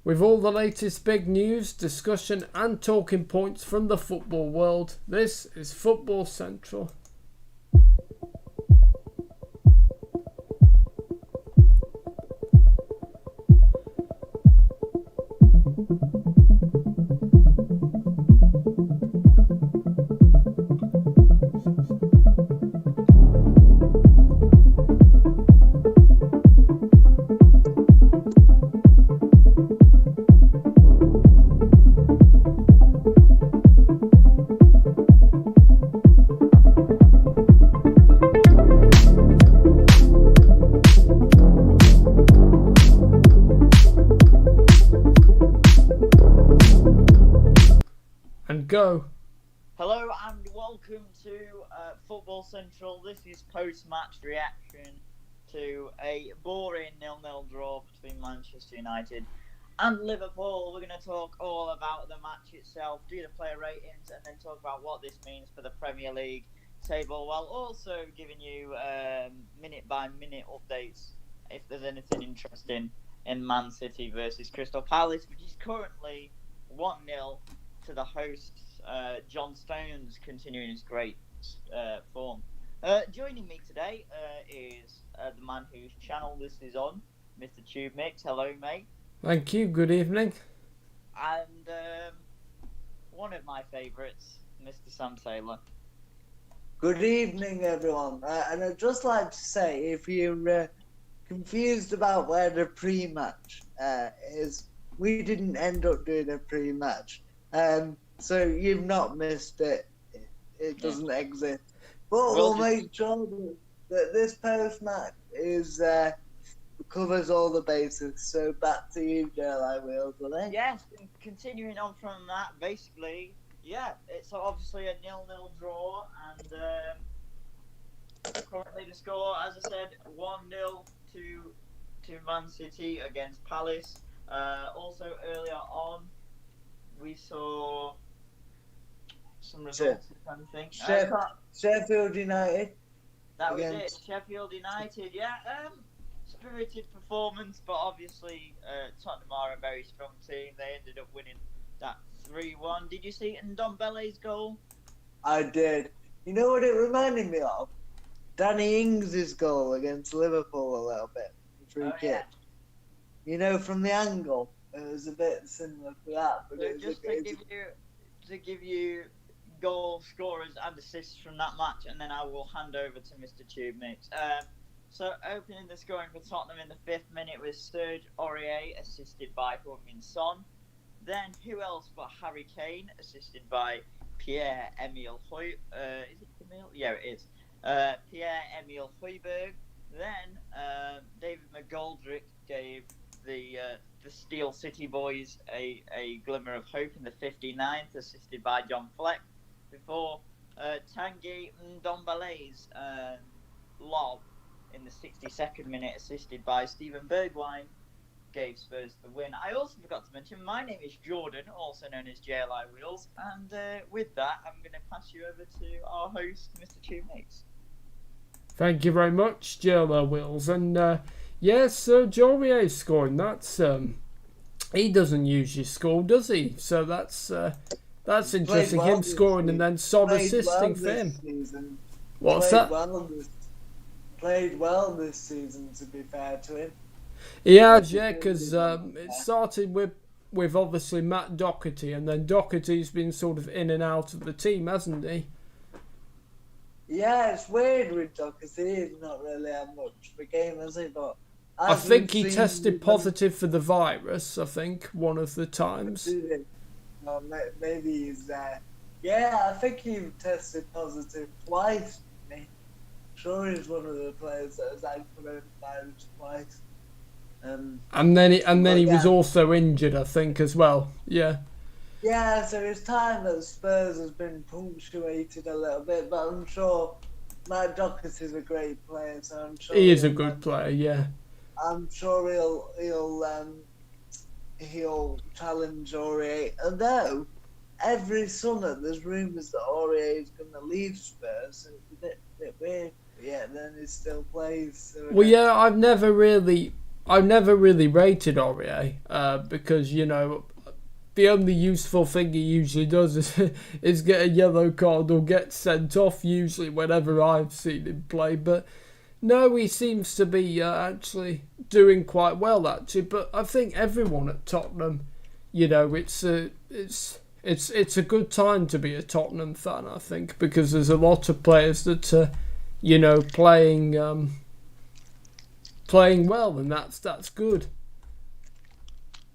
With all the latest big news, discussion and talking points from the football world, this is Football Central. Go. Hello and welcome to Football Central. This is post-match reaction to a boring 0-0 draw between Manchester United and Liverpool. We're going to talk all about the match itself, do the player ratings, and then talk about what this means for the Premier League table, while also giving you minute-by-minute updates if there's anything interesting in Man City versus Crystal Palace, which is currently 1-0 to the hosts. John Stones continuing his great form. Joining me today is the man whose channel this is on, Mr. TubeMix. Hello, mate. Thank you. Good evening. And one of my favourites, Mr. Sam Taylor. Good evening, everyone. And I'd just like to say, if you're confused about where the pre-match is, we didn't end up doing a pre-match. So you've not missed it. It doesn't exist. But we'll make sure that this post-match is covers all the bases. So back to you, JLIWheels, will it? Yes, continuing on from that, basically, it's obviously a 0-0 draw, and currently the score, as I said, 1-0 to Man City against Palace. Also earlier on, we saw some results, kind of thing. Sheffield United. That was it. Sheffield United, spirited performance, but obviously Tottenham are a very strong team. They ended up winning that 3-1. Did you see Ndombele's goal? I did. You know what it reminded me of? Danny Ings' goal against Liverpool a little bit. Free kick. Yeah. You know, from the angle. It was a bit similar to that. But so just to give you goal scorers and assists from that match, and then I will hand over to Mr. TubeMix. So opening the scoring for Tottenham in the 5th minute was Serge Aurier, assisted by Heung-min Son. Then who else but Harry Kane, assisted by Pierre-Emile Højbjerg. Is it Emile? Yeah, it is. Pierre-Emile Højbjerg. Then David McGoldrick gave the Steel City boys a glimmer of hope in the 59th, assisted by John Fleck, before Tanguy Ndombele's lob in the 62nd minute, assisted by Steven Bergwijn, gave Spurs the win. I also forgot to mention, my name is Jordan, also known as JLIWheels, and with that, I'm going to pass you over to our host, Mr. TubeMix. Thank you very much, JLIWheels, and Serge Aurier scoring. That's he doesn't usually score, does he? So that's interesting. Him scoring and then Son assisting for him. What's that? Played well this season, to be fair to him. Yeah, because it started with obviously Matt Doherty, and then Doherty's been sort of in and out of the team, hasn't he? Yeah, it's weird with Doherty. He's not really had much of a game, has he? But I think he tested positive for the virus, I think, one of the times. Maybe he's there. Yeah, I think he tested positive twice. Sure, he's one of the players that has had coronavirus twice. And then he was also injured, I think, as well. Yeah. Yeah, so his time at Spurs has been punctuated a little bit, but I'm sure Matt Doherty's a great player, so I'm sure he is a good player. Yeah. I'm sure he'll challenge Aurier. Although every summer there's rumours that Aurier is going to leave Spurs, so it's a bit weird. Yeah, then he still plays. So well, yeah, I've never really I never really rated Aurier because, you know, the only useful thing he usually does is get a yellow card or get sent off usually whenever I've seen him play. But no, he seems to be actually doing quite well actually. But I think everyone at Tottenham, you know, it's a good time to be a Tottenham fan, I think, because there's a lot of players that are, you know, playing well, and that's good.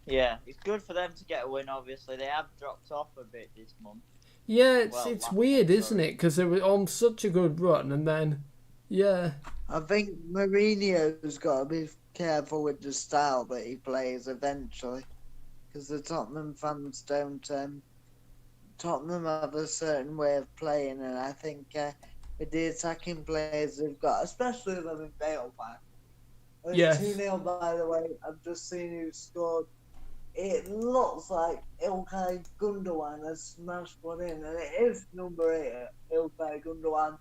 Yeah, it's good for them to get a win. Obviously, they have dropped off a bit this month. Yeah, it's weird, isn't it? Because they were on such a good run, and then, yeah. I think Mourinho's got to be careful with the style that he plays eventually, because the Tottenham fans don't. Tottenham have a certain way of playing, and I think with the attacking players they've got, especially the Bale back. Yes. 2-0, by the way. I've just seen who scored. It looks like Ilkay Gundogan has smashed one in, and it is number 8, Ilkay Gundogan.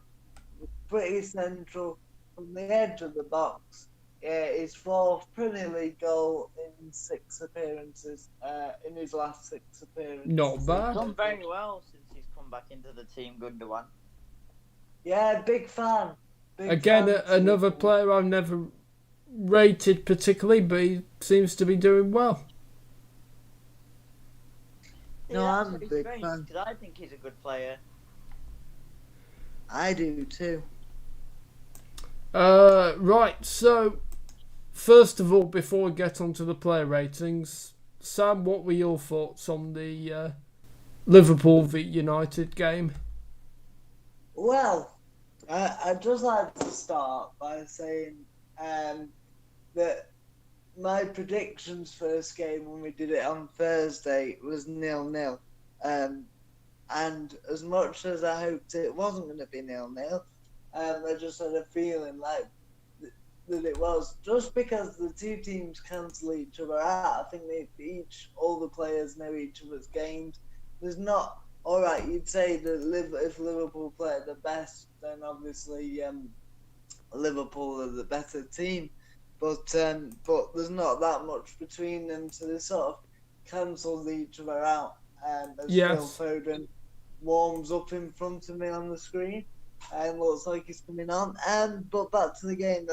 Pretty central from the edge of the box. Yeah, his 4th Premier League goal in 6 appearances, in his last 6 appearances. Not bad. He's done very well since he's come back into the team, Gundogan. Yeah, big fan. Again, another player I've never rated particularly, but he seems to be doing well. No, I'm a big fan. Because I think he's a good player. I do too. Right, so first of all, before we get onto the player ratings, Sam, what were your thoughts on the Liverpool v United game? Well, I'd just like to start by saying that my predictions for this game when we did it on Thursday was 0-0. And as much as I hoped it wasn't going to be 0-0, I just had a feeling like that it was. Just because the two teams cancel each other out, I think all the players know each other's games. There's not, alright, you'd say that if Liverpool play the best, then obviously Liverpool are the better team. But there's not that much between them, so they sort of cancelled each other out. As Yes. Phil Foden warms up in front of me on the screen, and looks like he's coming on. But back to the game,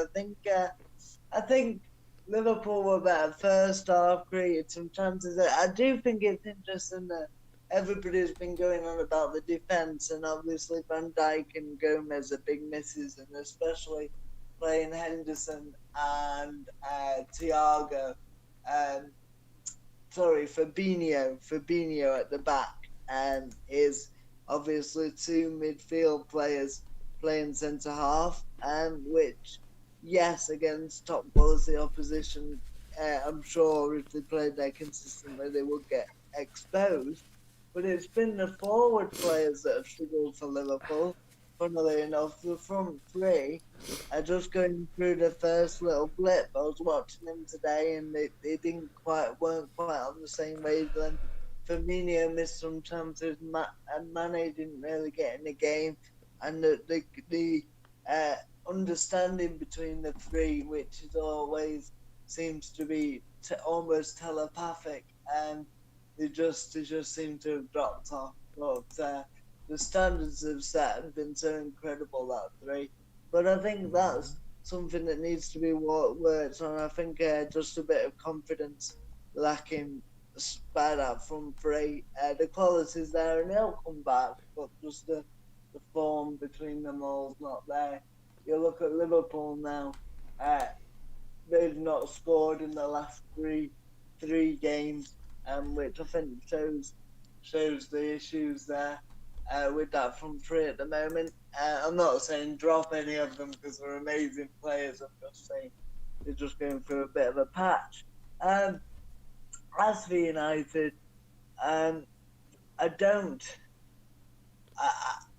I think Liverpool were better first half, created some chances. I do think it's interesting that everybody's been going on about the defence, and obviously Van Dijk and Gomez are big misses, and especially playing Henderson and Fabinho at the back, is obviously 2 midfield players playing centre half, which, yes, against top quality opposition, I'm sure if they played there consistently they would get exposed. But it's been the forward players that have struggled for Liverpool. Funnily enough, the front 3 are just going through the first little blip. I was watching them today, and they weren't quite on the same wavelength. Firmino missed some chances, and Mane didn't really get in the game. And the understanding between the 3, which is always seems to be almost telepathic, and they just seem to have dropped off. But the standards they've set have been so incredible, that 3. But I think that's something that needs to be worked on. I think just a bit of confidence lacking by that front 3. The quality's there and they'll come back, but just the form between them all is not there. You look at Liverpool now, they've not scored in the last three games, which I think shows the issues there. With that front 3 at the moment. I'm not saying drop any of them because they're amazing players. I'm just saying they're just going through a bit of a patch. As for United, I don't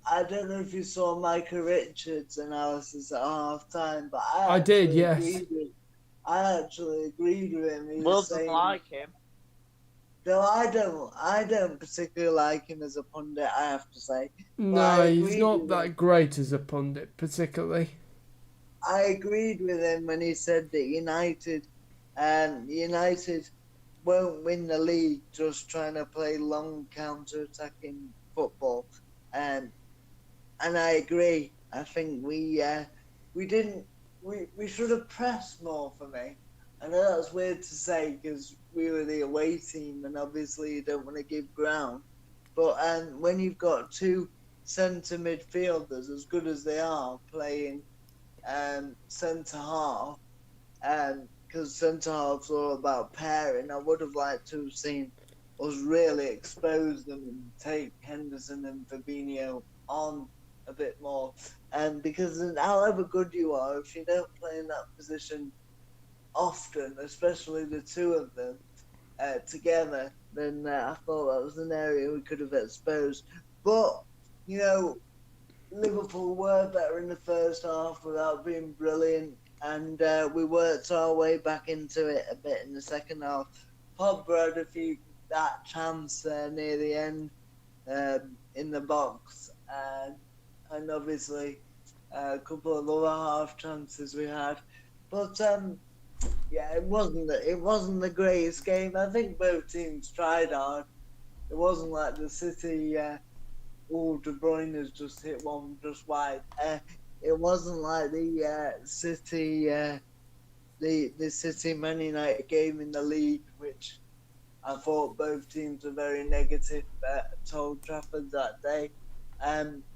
know if you saw Micah Richards' analysis at half time, but I did, yes. I actually agreed with him. He Wilson doesn't like him. No, I don't particularly like him as a pundit, I have to say. No, he's not that great as a pundit, particularly. I agreed with him when he said that United and United won't win the league just trying to play long counter-attacking football. Um, and I agree. I think we didn't we should have pressed more for me. I know that's weird to say because we were the away team, and obviously you don't want to give ground. But when you've got two centre midfielders as good as they are playing centre half, because centre half's all about pairing, I would have liked to have seen us really expose them and take Henderson and Fabinho on a bit more. And because however good you are, if you don't play in that position often, especially the two of them together, then I thought that was an area we could have exposed. But, you know, Liverpool were better in the first half without being brilliant, and we worked our way back into it a bit in the second half. Pogba had that chance near the end in the box, and obviously a couple of other half chances we had. But yeah, it wasn't the greatest game. I think both teams tried hard. It wasn't like the City. De Bruyne has just hit one just wide. It wasn't like the City, the City Man United game in the league, which I thought both teams were very negative at Old Trafford that day.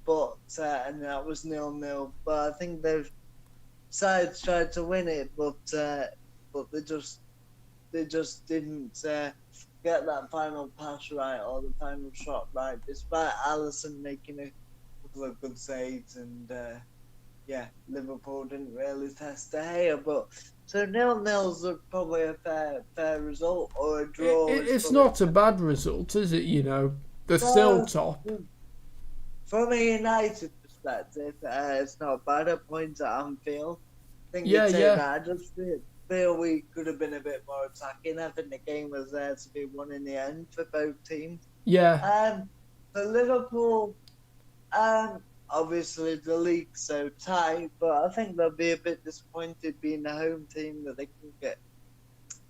But and that was 0-0. But I think they've sides tried to win it, but they just didn't get that final pass right or the final shot right, despite Alisson making a couple of good saves. And yeah, Liverpool didn't really test De Gea, but so 0-0's probably a fair result, or a draw. It's not a bad result, is it? You know, they're still top. From a United perspective, it's not bad. A point at Anfield. I think Yeah. that. I just feel we could have been a bit more attacking. I think the game was there to be won in the end for both teams. Yeah. For Liverpool, obviously the league's so tight, but I think they'll be a bit disappointed being the home team that they can get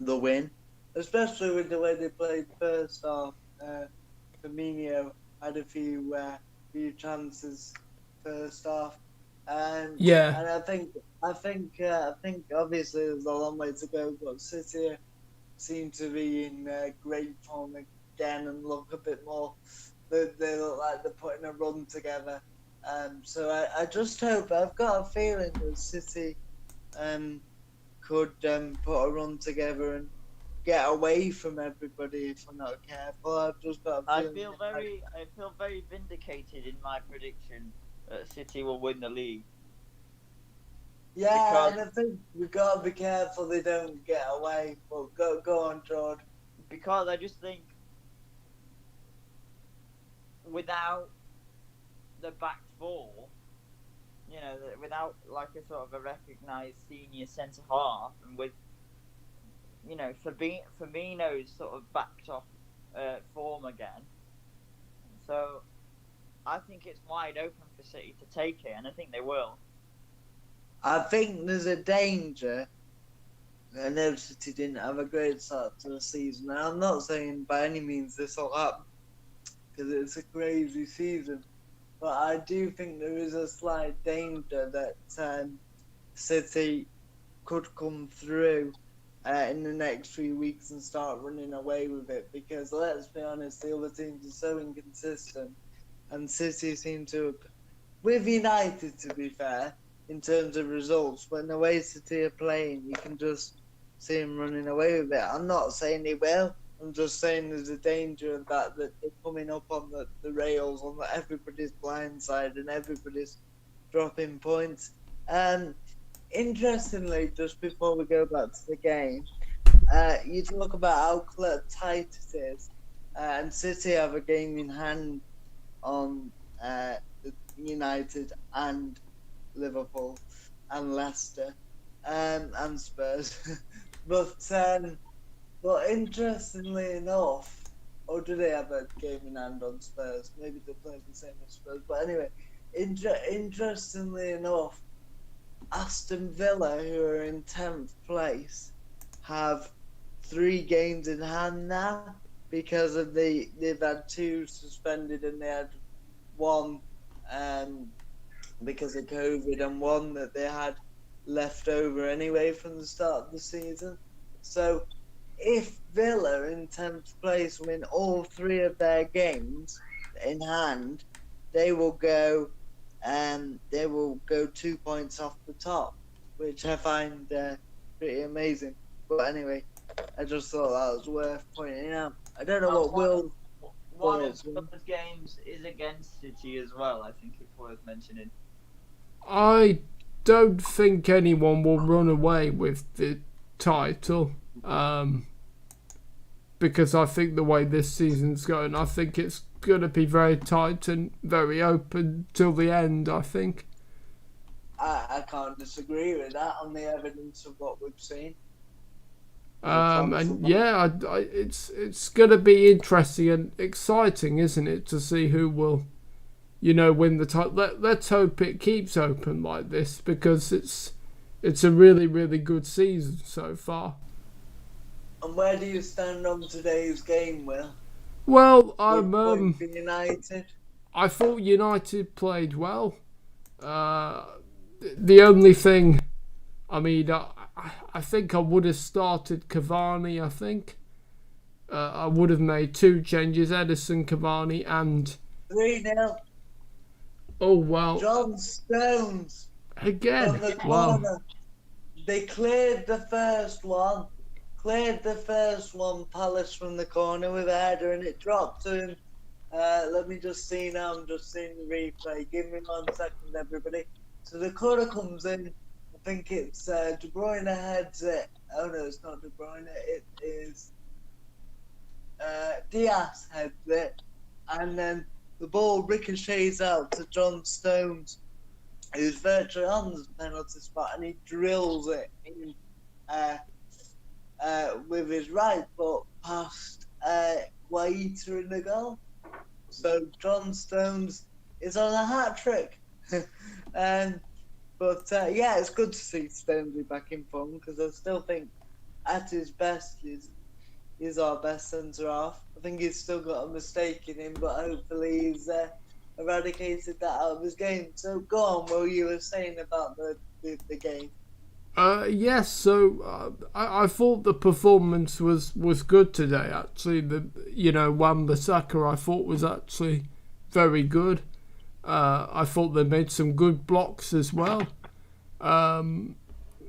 the win, especially with the way they played first half. Firmino had a few chances first half, and I think obviously there's a long way to go, but City seem to be in great form again and look a bit more. They look like they're putting a run together. So I just hope. I've got a feeling that City could put a run together and get away from everybody if we're not careful. I've just got a feeling. I feel very vindicated in my prediction that City will win the league. Yeah, and I think we've got to be careful they don't get away. But go on, George. Because I just think without the back four, you know, without like a sort of a recognised senior centre half, and with, you know, Firmino's sort of backed off form again, so I think it's wide open for City to take it, and I think they will. I think there's a danger. I know City didn't have a great start to the season. Now, I'm not saying by any means this will happen, because it's a crazy season. But I do think there is a slight danger that City could come through in the next few weeks and start running away with it. Because let's be honest, the other teams are so inconsistent, and City seem to, with United to be fair, in terms of results, when the way City are playing, you can just see them running away with it. I'm not saying they will. I'm just saying there's a danger of that they're coming up on the rails, on everybody's blind side, and everybody's dropping points. Interestingly, just before we go back to the game, you talk about how tight it is, and City have a game in hand on United and Liverpool and Leicester and Spurs. But interestingly enough, or do they have a game in hand on Spurs? Maybe they play the same as Spurs. But anyway, interestingly enough, Aston Villa, who are in 10th place, have 3 games in hand now because of they've had 2 suspended and they had 1 because of COVID and 1 that they had left over anyway from the start of the season. So if Villa in 10th place win all 3 of their games in hand, they will go 2 points off the top, which I find pretty amazing. But anyway, I just thought that was worth pointing out. I don't know what Will. One of those games is against City as well. I think it's worth mentioning. I don't think anyone will run away with the title, because I think the way this season's going, I think it's going to be very tight and very open till the end, I think. I can't disagree with that on the evidence of what we've seen. And yeah, it's going to be interesting and exciting, isn't it, to see who will, win the title. Let's hope it keeps open like this, because it's a really, really good season so far. And where do you stand on today's game, Will? Well, United. I thought United played well. The only thing, I think I would have started Cavani. I think I would have made 2 changes: Edison, Cavani, and 3-0. Oh well. John Stones again. from the Wow. corner. They cleared the first one. Palace from the corner with a header, and it dropped to him. Let me just see now. I'm just seeing the replay. Give me 1 second, everybody. So the corner comes in. I think it's De Bruyne heads it. Oh no, it's not De Bruyne. It is Diaz heads it, and then the ball ricochets out to John Stones, who's virtually on the penalty spot, and he drills it in, with his right foot past Guaita in the goal. So John Stones is on a hat trick. But yeah, it's good to see Stones be back in form, because I still think at his best he's our best centre half. I think he's still got a mistake in him, but hopefully he's eradicated that out of his game. So go on, Will, you were saying about the game. Yes, so I thought the performance was good today, actually. Wan-Bissaka I thought was actually very good. I thought they made some good blocks as well.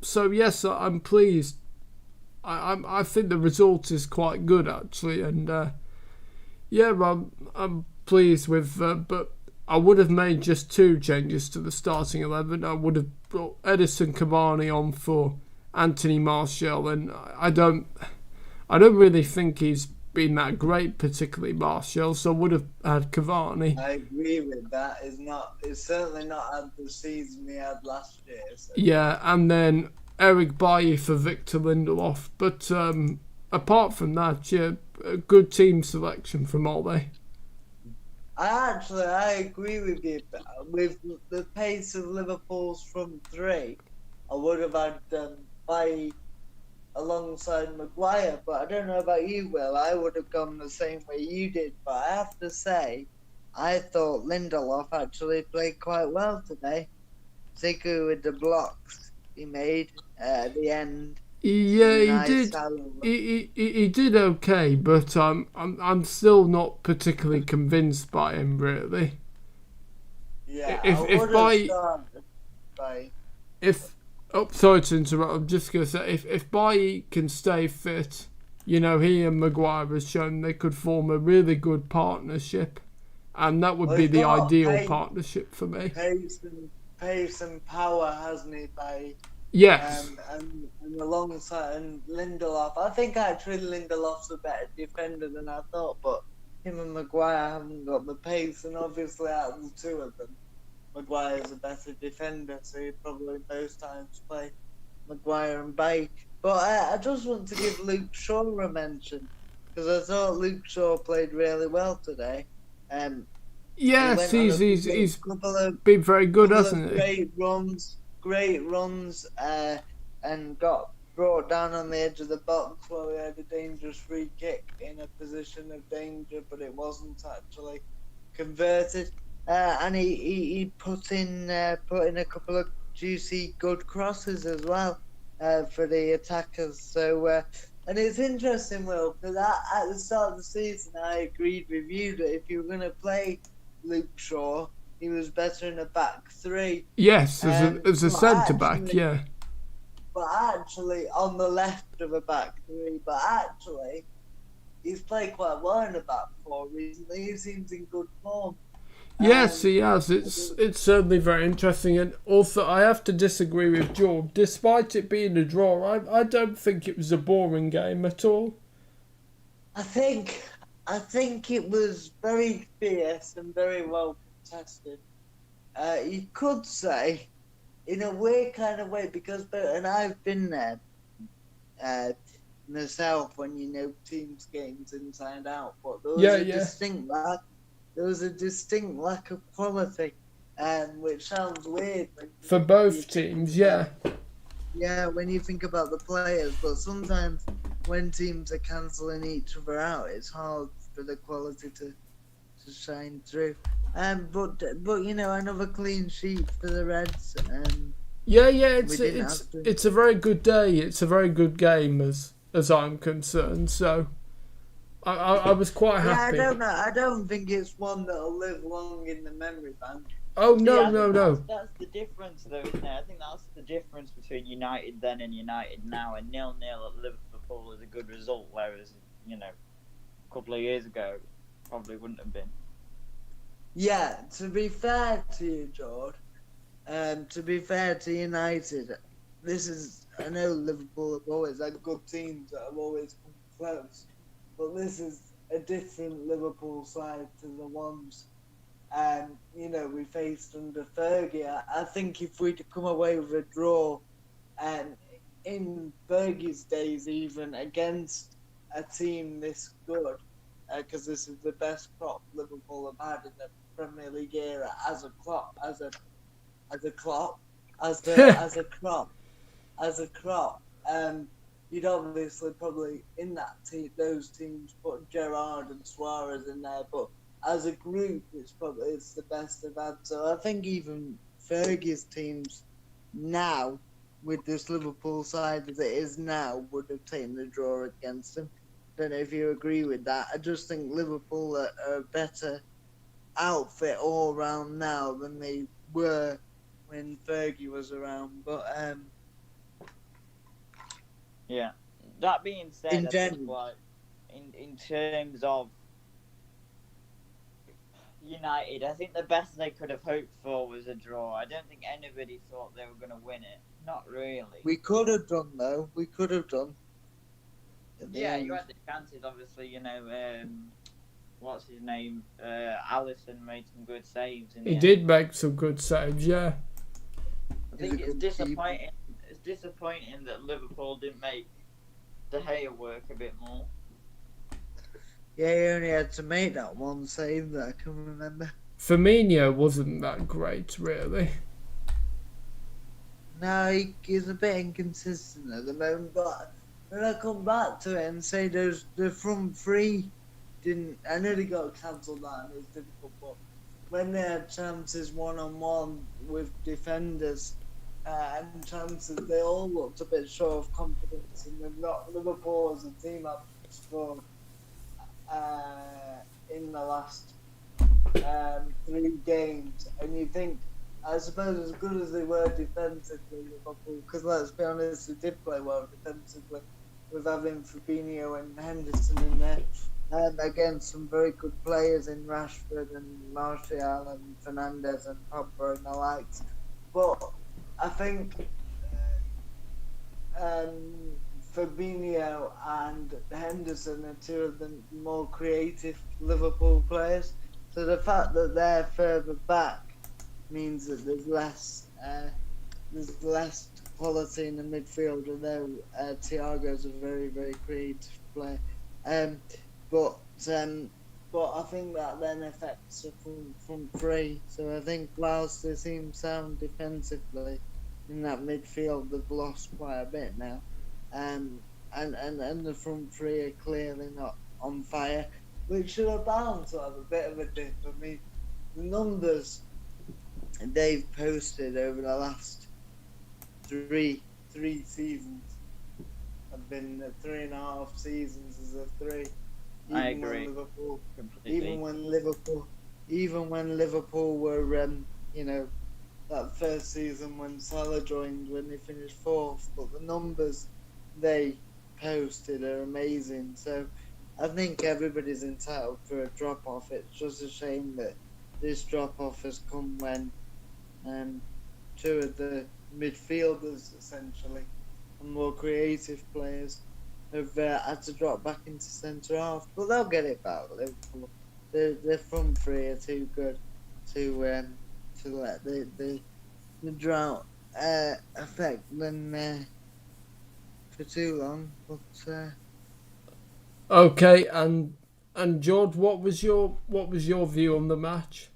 So yes, I'm pleased. I think the result is quite good, actually, and I'm pleased with. But I would have made just 2 changes to the starting 11. I would have brought Edison Cavani on for Anthony Martial, and I don't really think he's been that great, particularly Martial. So I would have had Cavani. I agree with that. It's certainly not had the season he had last year. So. Yeah, and then Eric Bailly for Victor Lindelof. But apart from that, yeah, a good team selection from Ole. I agree with you. With the pace of Liverpool's front 3, I would have had Bailly alongside Maguire, but I don't know about you, Will. I would have gone the same way you did, but I have to say, I thought Lindelof actually played quite well today, particularly with the blocks he made at the end. Yeah, he did. He did okay, but I'm still not particularly convinced by him, really. Yeah, Sorry to interrupt. I'm just gonna say, if Bailly can stay fit, he and Maguire has shown they could form a really good partnership, and that would be the ideal partnership for me. Pace and power, hasn't he, Bailly? Yes. And alongside Lindelof, I think actually Lindelof's a better defender than I thought, but him and Maguire haven't got the pace, and obviously out of the 2 of them, Maguire's a better defender, so you probably most times play Maguire and Bailly. But I just want to give Luke Shaw a mention, because I thought Luke Shaw played really well today. Yes, he's been very good, hasn't he? Great runs, and got brought down on the edge of the box where we had a dangerous free kick in a position of danger, but it wasn't actually converted. And he put in a couple of juicy good crosses as well for the attackers. So and it's interesting, Will, because at the start of the season I agreed with you that if you were going to play Luke Shaw, he was better in a back three. Yes, as a But centre back, yeah. But actually, on the left of a back three, but actually, he's played quite well in a back four recently. He seems in good form. Yes, he has. It's certainly very interesting, and also I have to disagree with George. Despite it being a draw, I don't think it was a boring game at all. I think it was very fierce and very well contested. You could say, in a weird kind of way, and I've been there myself when you know teams' games inside out, but there was a distinct lack of quality, which sounds weird. For both teams, yeah. Yeah, when you think about the players, but sometimes when teams are cancelling each other out, it's hard for the quality to shine through. But you know, another clean sheet for the Reds. It's a very good day. It's a very good game as I'm concerned. So I was quite happy. I don't think it's one that'll live long in the memory bank. Oh no. That's the difference, though, isn't it? I think that's the difference between United then and United now. And 0-0 at Liverpool is a good result, whereas a couple of years ago probably wouldn't have been. Yeah, to be fair to you, George, to be fair to United, I know Liverpool have always had good teams that have always come close, but this is a different Liverpool side to the ones we faced under Fergie. I think if we'd come away with a draw, in Fergie's days even, against a team this good, because this is the best crop Liverpool have had in the Premier League era as a crop, you'd obviously probably in those teams put Gerrard and Suarez in there, but as a group, it's the best they've had. So I think even Fergie's teams now, with this Liverpool side as it is now, would have taken the draw against them. Don't know if you agree with that. I just think Liverpool are a better outfit all round now than they were when Fergie was around. But yeah. That being said, I think, like, in terms of United, I think the best they could have hoped for was a draw. I don't think anybody thought they were going to win it. Not really. We could have done, though. We could have done. Yeah, you had the chances, obviously. What's his name? Alisson made some good saves. He did make some good saves, yeah. I think it's disappointing. It's disappointing that Liverpool didn't make De Gea work a bit more. Yeah, he only had to make that one save that I can remember. Firmino wasn't that great, really. No, he's a bit inconsistent at the moment, but when I come back to it and say the front three didn't... I know they got cancelled out and it's difficult, but when they had chances one-on-one with defenders and chances, they all looked a bit short of confidence, and they've not... Liverpool as a team have scored in the last 3 games, and you think, I suppose, as good as they were defensively, Liverpool, because let's be honest, they did play well defensively with having Fabinho and Henderson in there, against some very good players in Rashford and Martial and Fernandes and Pogba and the likes. But I think Fabinho and Henderson are two of the more creative Liverpool players. So the fact that they're further back means that there's less quality in the midfield, although Thiago's a very, very creative player. But I think that then affects the front three. So I think whilst they seem sound defensively in that midfield, they've lost quite a bit now. and the front three are clearly not on fire, which are bound to have a bit of a dip. I mean, the numbers they've posted over the last three seasons have been 3.5 seasons as a three. I agree completely. Even when Liverpool were, that first season when Salah joined, when they finished fourth, but the numbers they posted are amazing. So I think everybody's entitled for a drop off. It's just a shame that this drop off has come when two of the midfielders, essentially, and more creative players, have had to drop back into centre half. But they'll get it back. Liverpool, their front three are too good to let the drought affect them for too long. But Okay, and George, what was your view on the match?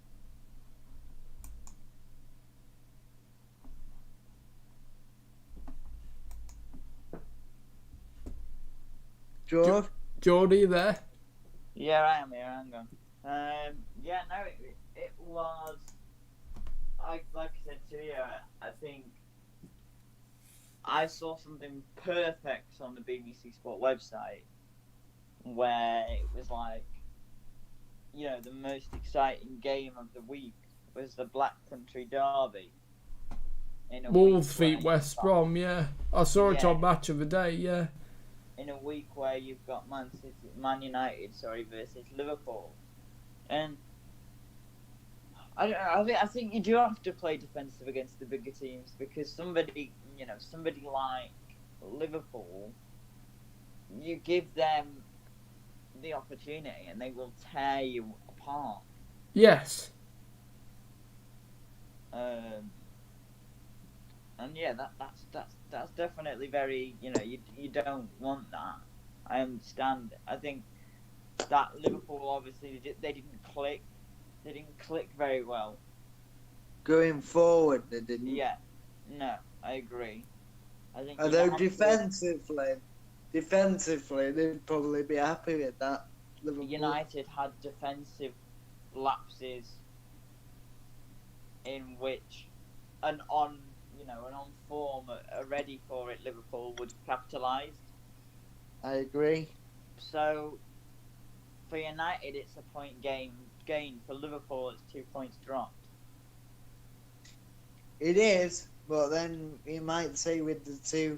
George, Geordie, you there? Yeah, I am here. Hang on. Yeah, no, it was. Like I said to you, I think I saw something perfect on the BBC Sport website where it was like, the most exciting game of the week was the Black Country Derby. Wolves beat West Brom, yeah. I saw it on Match of the Day, yeah. In a week where you've got Man United, versus Liverpool, and I think you do have to play defensive against the bigger teams because somebody like Liverpool, you give them the opportunity and they will tear you apart. Yes. And yeah, that's definitely very, you don't want that. I understand. I think that Liverpool obviously they didn't click. They didn't click very well. Going forward, they didn't. Yeah, no, I agree. I think. Although defensively, they'd probably be happy with that. Liverpool. United had defensive lapses in which an on form, a ready for it Liverpool would have capitalised. I agree. So for United, it's a point gain. For Liverpool, it's 2 points dropped. It is, but then you might say with the two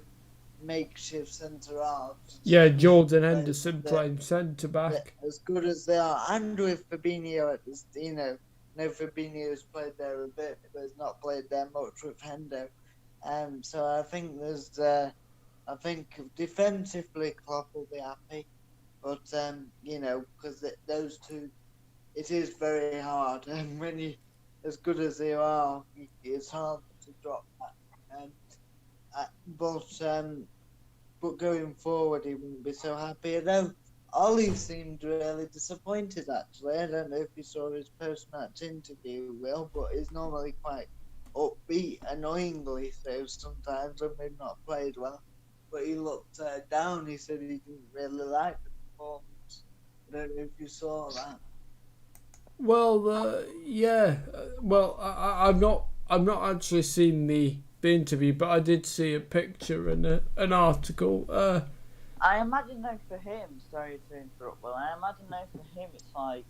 makeshift centre halves. Yeah, Jordan Henderson playing centre back. As good as they are, and with Fabinho at this, Fabinho's played there a bit, but has not played there much with Hendo. So I think I think defensively Klopp will be happy, but because those two, it is very hard, and when you, as good as they are, it's hard to drop that. But going forward, he wouldn't be so happy. Although Ollie seemed really disappointed, actually. I don't know if you saw his post-match interview, Will, but he's normally quite upbeat, annoyingly so sometimes when we've not played well. But he looked down. He said he didn't really like the performance. I don't know if you saw that. Well, yeah. Well, I've not actually seen the interview, but I did see a picture and an article. I imagine though for him, sorry to interrupt, Will, I imagine though for him it's like,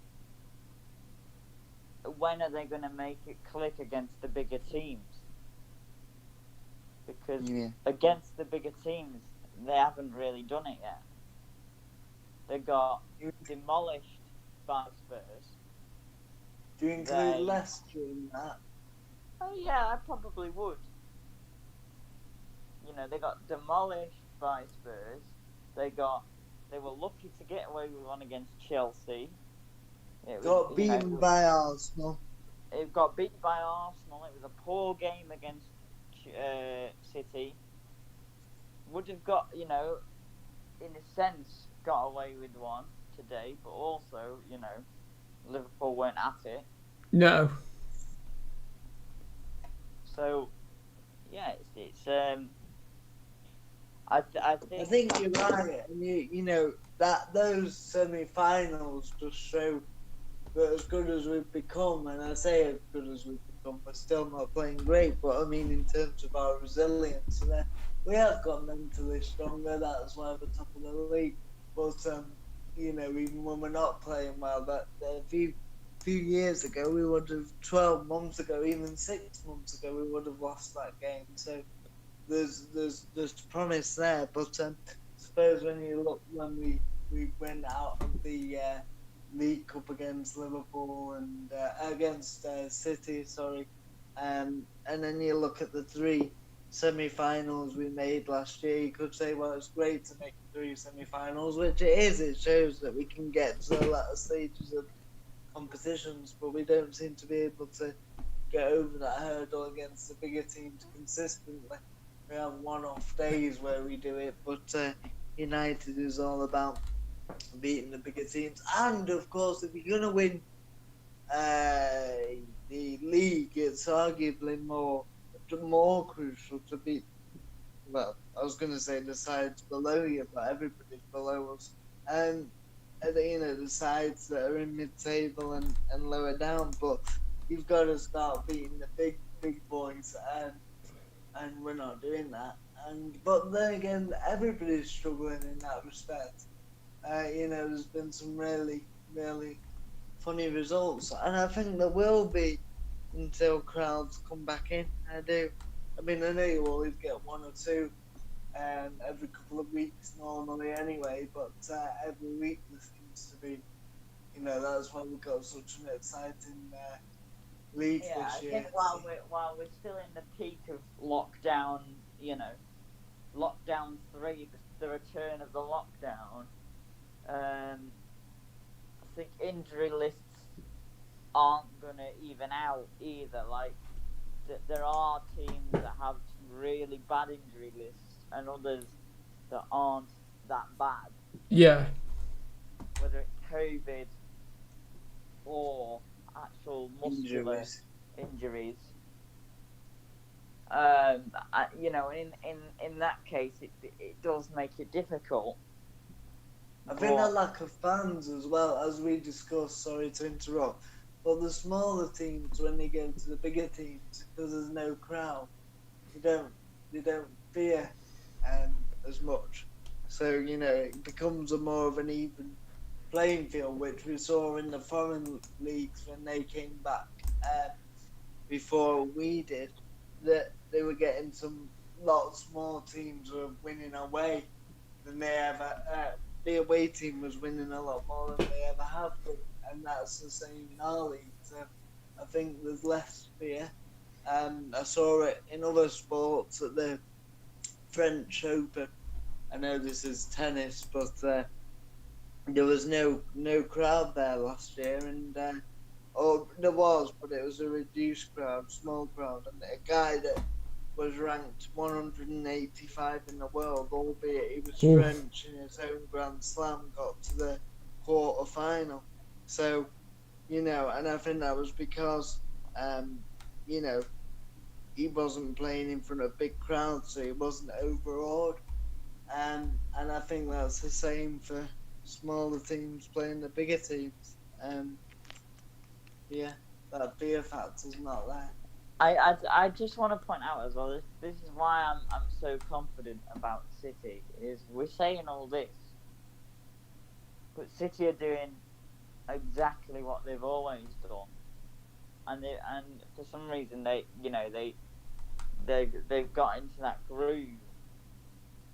when are they going to make it click against the bigger teams? Because against the bigger teams, they haven't really done it yet. They got demolished by Spurs. Do you include Leicester in that? Oh yeah, I probably would. They got demolished by Spurs. They were lucky to get away with one against Chelsea. Got beaten by Arsenal. It got beaten by Arsenal. It was a poor game against City. Would have got, in a sense, got away with one today, but also, Liverpool weren't at it. No. I I think. think you're right, and you know that those semi-finals just show that as good as we've become, and I say as good as we've become, we're still not playing great. But I mean, in terms of our resilience, we have got mentally stronger. That's why we're top of the league. But you know, even when we're not playing well, that a few years ago, we would have 12 months ago, even 6 months ago, we would have lost that game. So there's promise there. But suppose when you look when we went out of the League Cup against Liverpool and against City, sorry, and then you look at the three semi-finals we made last year. You could say, well, it's great to make three semi-finals, which it is. It shows that we can get to the latter stages of competitions, but we don't seem to be able to get over that hurdle against the bigger teams consistently. We have one-off days where we do it, but United is all about beating the bigger teams. And of course, if you're going to win the league, it's arguably more crucial to beat. Well, I was going to say the sides below you, but everybody's below us. And you know, the sides that are in mid-table and lower down. But you've got to start beating the big boys, and we're not doing that. But then again, everybody's struggling in that respect. You know, there's been some really funny results, and I think there will be until crowds come back in. I do. I mean, I know you always get one or two every couple of weeks normally anyway, but every week there seems to be, you know, that's why we've got such an exciting league Yeah, this I year. think while we're still in the peak of lockdown, you know, lockdown 3, the return of the lockdown, I think injury lists aren't gonna even out either. Like, there are teams that have really bad injury lists and others that aren't that bad. Yeah. Whether it's COVID or actual muscular injuries. You know, in that case, it does make it difficult. I think a lack of fans as well, as we discussed. Sorry to interrupt, but the smaller teams, when they go to the bigger teams, because there's no crowd, they don't fear as much. So you know, it becomes a more of an even playing field, which we saw in the foreign leagues when they came back before we did. That they were getting some lots more teams were winning away than they ever. The away team was winning a lot more than they ever have done, and that's the same in our league. So I think there's less fear. I saw it in other sports at the French Open. I know this is tennis, but there was no crowd there last year, and or there was, but it was a reduced crowd, small crowd, and a guy that was ranked 185 in the world, albeit he was French in his own Grand Slam, got to the quarter final. So, you know, and I think that was because, you know, he wasn't playing in front of a big crowd, so he wasn't overawed. And I think that's the same for smaller teams playing the bigger teams. Yeah, that fear factor's not there. I just want to point out as well. This is why I'm so confident about City. Is we're saying all this, but City are doing exactly what they've always done, and for some reason they've got into that groove.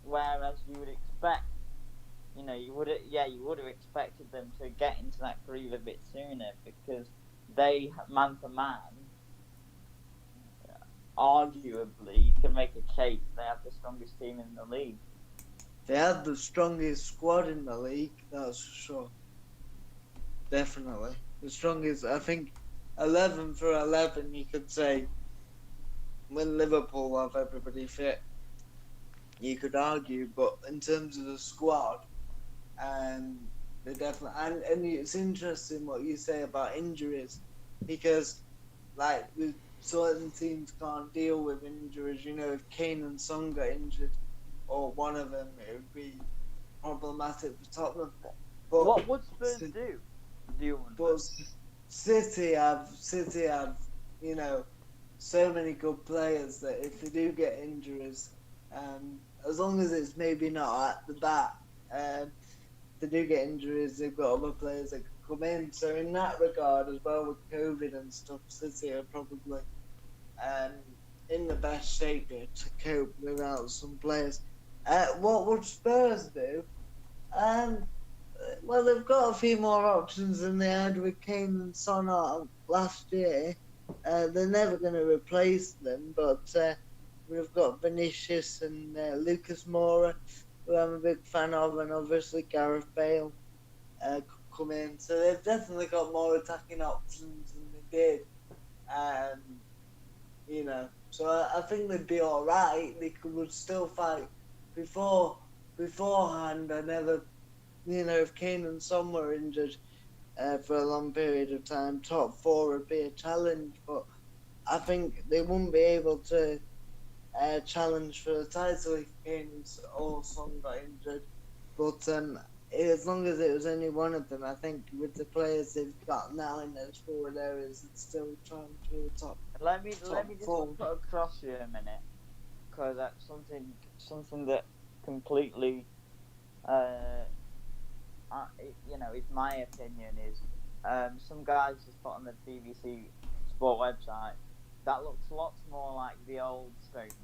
Whereas you would expect, you would have expected them to get into that groove a bit sooner, because they, man for man, arguably, you can make a case they have the strongest team in the league. They had the strongest squad in the league, that's for sure. Definitely. The strongest, I think, 11 for 11, you could say, when Liverpool have everybody fit, you could argue, but in terms of the squad, they definitely, and it's interesting what you say about injuries, because, like, certain teams can't deal with injuries. You know, if Kane and Son got injured, or one of them, it would be problematic for Tottenham. But What would Spurs do? Do you wonder? But City have, you know, so many good players that if they do get injuries, as long as it's maybe not at the back, if they do get injuries, they've got other players that can come in. So in that regard, as well with COVID and stuff, City are probably in the best shape here to cope without some players. What would Spurs do? Well, they've got a few more options than they had with Kane and Son last year. They're never going to replace them, but we've got Vinicius and Lucas Moura, who I'm a big fan of, and obviously Gareth Bale could come in. So they've definitely got more attacking options than they did. You know, so I think they'd be all right. They would still fight. Beforehand, I never, you know, if Kane and Son were injured for a long period of time, top four would be a challenge. But I think they wouldn't be able to challenge for the title if Kane or Son got injured. But as long as it was only one of them, I think with the players they've got now in those forward areas, it's still trying to the top. Let me just put across you a minute, because that's something that completely, you know, is my opinion. Is some guys just put on the BBC Sport website that looks lots more like the old Saints.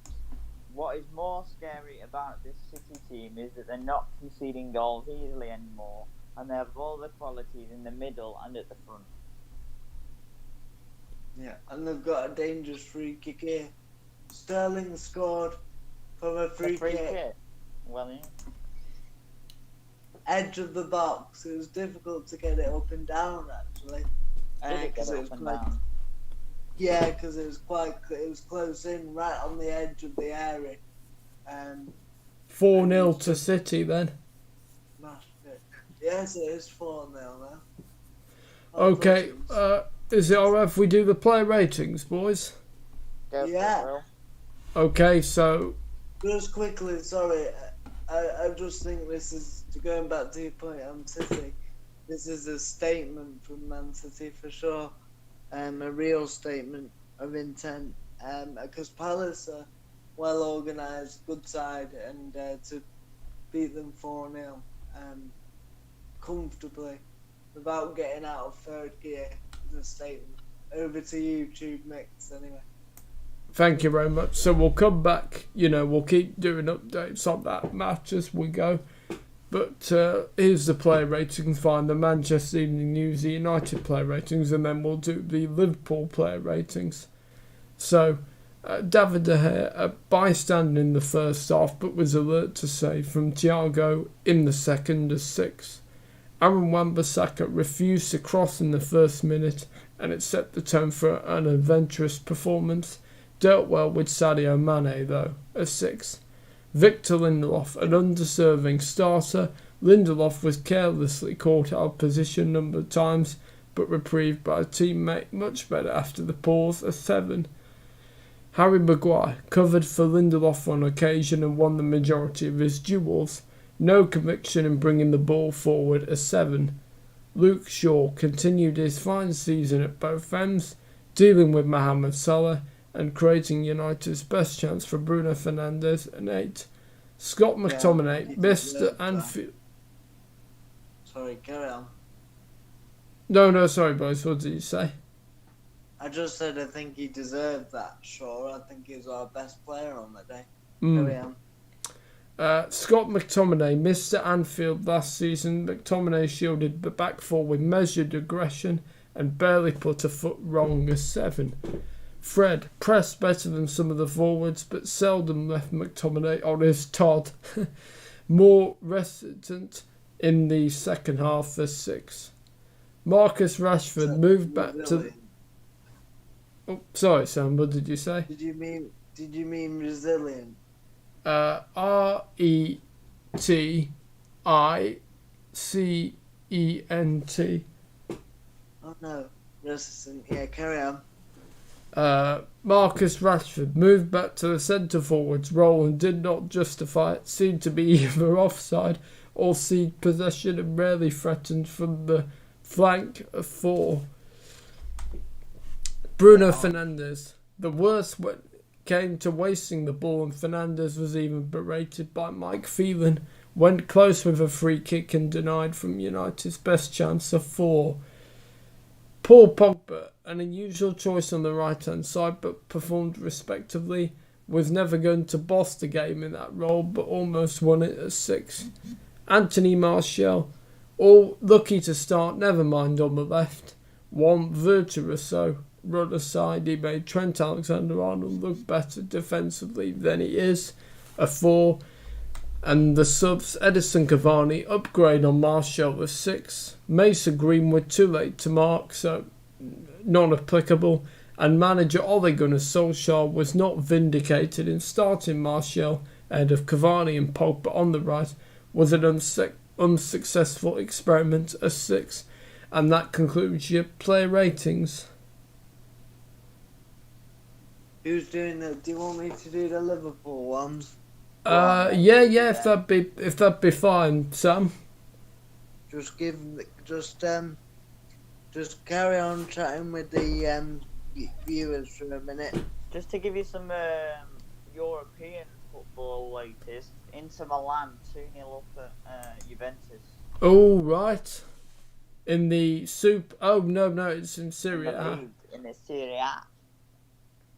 What is more scary about this City team is that they're not conceding goals easily anymore, and they have all the qualities in the middle and at the front. Yeah, and they've got a dangerous free kick here. Sterling scored from a free kick. Well, yeah. Edge of the box. It was difficult to get it up and down, actually. Did it get up and down? Yeah, because it was close in, right on the edge of the area. 4-0 to City then. Smashed it. Yes, it is 4-0 now. Okay, is it alright if we do the player ratings, boys? Yeah. Okay, so... Just quickly, sorry, I just think this is, going back to your point on City, this is a statement from Man City for sure. A real statement of intent. Because Palace are well organised, good side, and to beat them 4-0 comfortably without getting out of third gear is a statement. Over to you, TubeMix, anyway. Thank you very much. So we'll come back, you know, we'll keep doing updates on that match as we go. But here's the player ratings, find the Manchester Evening News, the United player ratings, and then we'll do the Liverpool player ratings. So, David De Gea, a bystander in the first half, but was alert to save from Thiago in the second as 6. Aaron Wan-Bissaka refused to cross in the first minute, and it set the tone for an adventurous performance. Dealt well with Sadio Mane, though, as 6. Victor Lindelof, an undeserving starter. Lindelof was carelessly caught out of position a number of times, but reprieved by a teammate much better after the pause, a 7. Harry Maguire covered for Lindelof on occasion and won the majority of his duels. No conviction in bringing the ball forward, a 7. Luke Shaw continued his fine season at both ends, dealing with Mohamed Salah and creating United's best chance for Bruno Fernandes, an 8. Scott McTominay missed Anfield. Sorry, carry on. No, sorry, boys. What did you say? I just said I think he deserved that, sure. I think he was our best player on the day. Carry on. Scott McTominay missed at Anfield last season. McTominay shielded the back four with measured aggression and barely put a foot wrong, a 7. Fred pressed better than some of the forwards, but seldom left McTominay on his Todd. More reticent in the second half, a 6. Marcus Rashford moved back to... Oh, sorry, Sam, what did you say? Did you mean resilient? RETICENT. Oh no, resistant. Yeah, carry on. Marcus Rashford moved back to the centre forward's role and did not justify it. Seemed to be either offside or cede possession and rarely threatened from the flank of 4. Bruno Fernandes. The worst when it came to wasting the ball, and Fernandes was even berated by Mike Phelan. Went close with a free kick and denied from United's best chance of 4. Paul Pogba, an unusual choice on the right-hand side, but performed respectively. Was never going to boss the game in that role, but almost won it at 6. Anthony Martial, all lucky to start, never mind on the left. 1 virtuoso run aside, he made Trent Alexander-Arnold look better defensively than he is. A 4. And the subs, Edison Cavani, upgrade on Martial with 6. Mason Greenwood, too late to mark, so non-applicable. And manager Ole Gunnar Solskjaer was not vindicated in starting Martial ahead of Cavani and Pogba on the right. Was an unsuccessful experiment, a 6. And that concludes your player ratings. Who's doing the? Do you want me to do the Liverpool ones? Yeah, if that'd be fine, Sam. Just carry on chatting with the viewers for a minute. Just to give you some European football latest, Inter Milan 2-0 up at Juventus. Oh, right. In the soup. Oh, no, it's in Serie A. In the Serie A.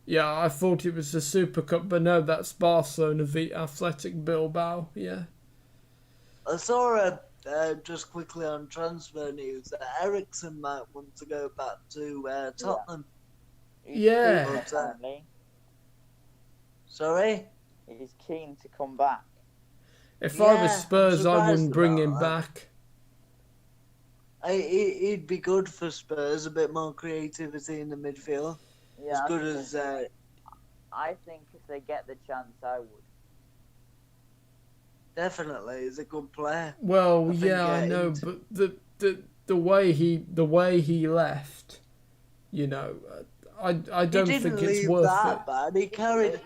Yeah, I thought it was the Super Cup, but no, that's Barcelona v Athletic Bilbao, yeah. I saw just quickly on transfer news that Ericsson might want to go back to Tottenham. Yeah. Sorry? He's keen to come back. If I was Yeah, Spurs, I'm I wouldn't bring him surprised about back. He'd be good for Spurs, a bit more creativity in the midfield. Yeah, As good as... I think if they get the chance, I would. Definitely, he's a good player. Well, I I know, but the way he left, I don't think it's worth that it. bad. He carried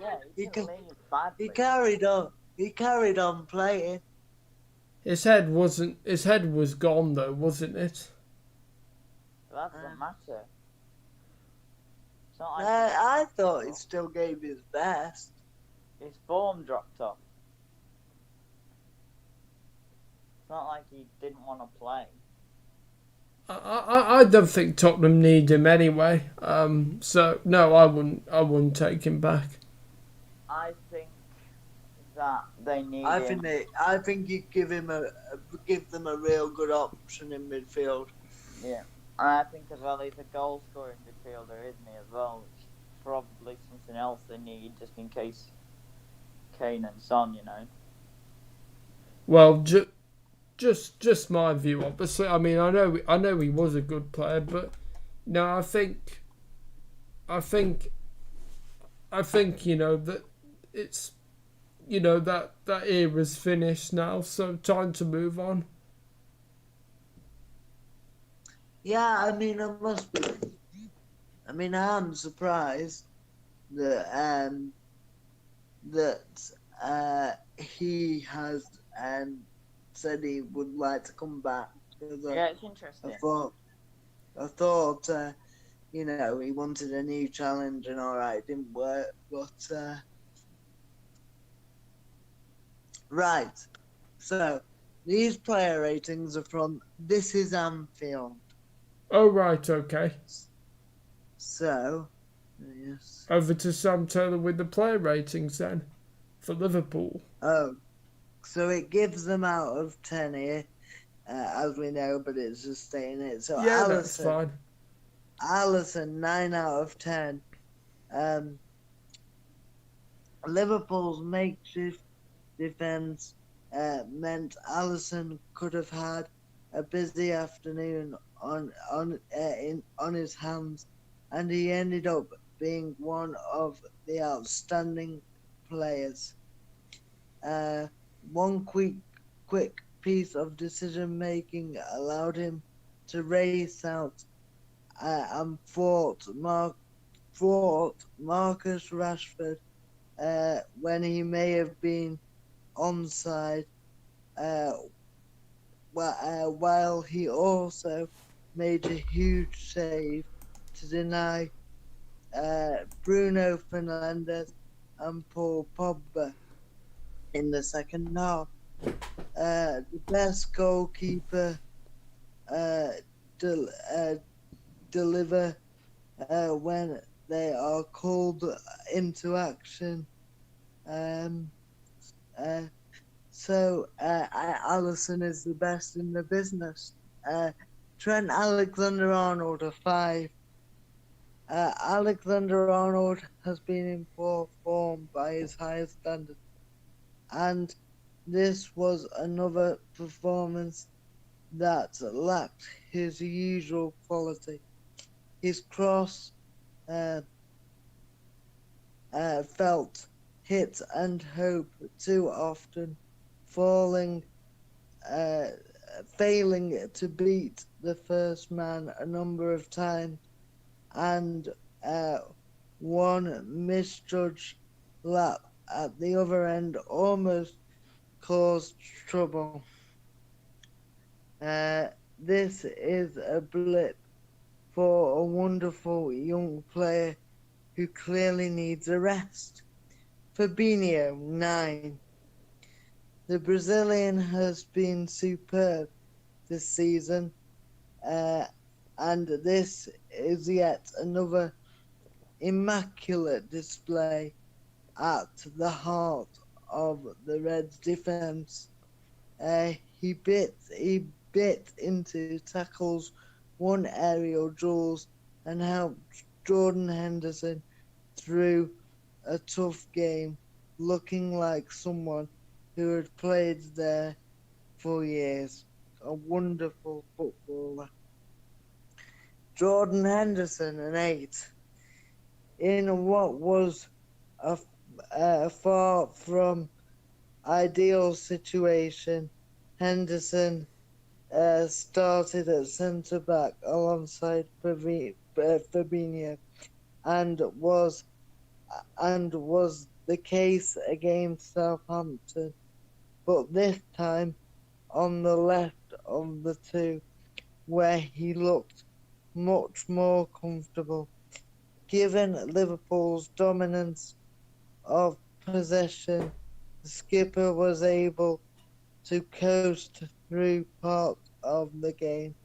on. He carried on playing. His head was gone though, wasn't it? That doesn't matter. It's not like I thought he still gave his best. his form dropped off. It's not like he didn't want to play. I don't think Tottenham need him anyway. So no, I wouldn't take him back. I think that they need I him. think you give them a real good option in midfield. Yeah. And I think as well he's a goal scoring midfielder, isn't he, as well? Which is probably something else they need just in case Kane and Son, Well, just my view, obviously. I mean, I know he was a good player, but no, I think that it's that era's finished now, so time to move on. Yeah, I mean, I'm surprised that he has said he would like to come back. Yeah, it's interesting. I thought, he wanted a new challenge, and alright, it didn't work, but right. So these player ratings are from This Is Anfield. Oh right, okay. So, yes. Over to Sam Taylor with the player ratings then for Liverpool. Oh, so it gives them out of 10 here, as we know, but it's just saying it. So yeah, that's fine. Alisson, 9 out of 10. Liverpool's makeshift defence meant Alisson could have had a busy afternoon on his hands, and he ended up being one of the outstanding players. One quick piece of decision making allowed him to race out and thwart brought Marcus Rashford when he may have been onside, while he also made a huge save to deny Bruno Fernandes and Paul Pogba in the second half. The best goalkeeper deliver when they are called into action. So Alisson is the best in the business. Trent Alexander-Arnold a 5. Alexander-Arnold has been in poor form by his high standard, and this was another performance that lacked his usual quality. His cross felt hit and hope too often, failing to beat the first man a number of times, and one misjudged lap at the other end almost caused trouble. This is a blip for a wonderful young player who clearly needs a rest. Fabinho, 9. The Brazilian has been superb this season, and this is yet another immaculate display at the heart of the Reds' defence. He bit into tackles, won aerial duels, and helped Jordan Henderson through a tough game, looking like someone who had played there for years. A wonderful footballer. Jordan Henderson, an 8. In what was a far from ideal situation, Henderson started at centre-back alongside Fabinho, and was the case against Southampton, but this time on the left of the two, where he looked much more comfortable. Given Liverpool's dominance of possession, the skipper was able to coast through part of the game,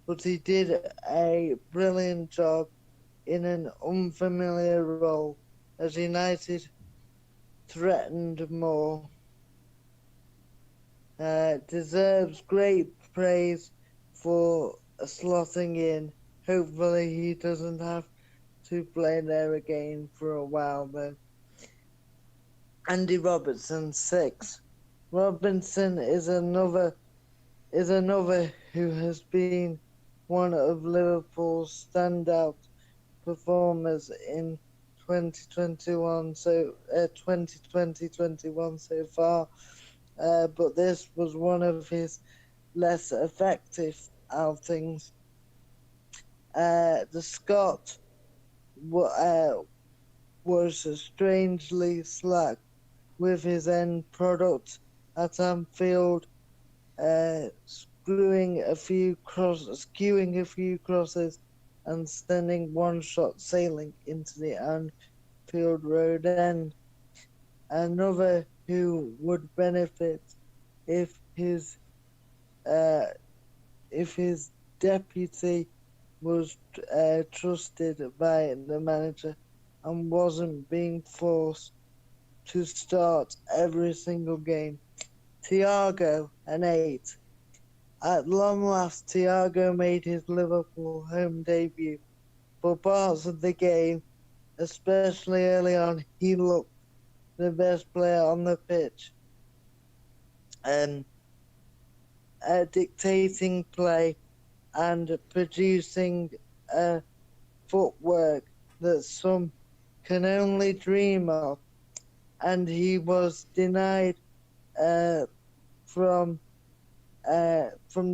but he did a brilliant job in an unfamiliar role as United threatened more. Deserves great praise for slotting in. Hopefully he doesn't have to play there again for a while though. Andy Robertson, 6. Robinson is another who has been one of Liverpool's standout performers in 2020-21 so far, but this was one of his less effective outings. The Scot was strangely slack with his end product at Anfield, skewing a few crosses and sending one shot sailing into the Anfield Road end. Another who would benefit if his deputy was trusted by the manager and wasn't being forced to start every single game. Thiago, an 8. At long last, Thiago made his Liverpool home debut. For parts of the game, especially early on, he looked the best player on the pitch. Dictating play and producing footwork that some can only dream of. And he was denied from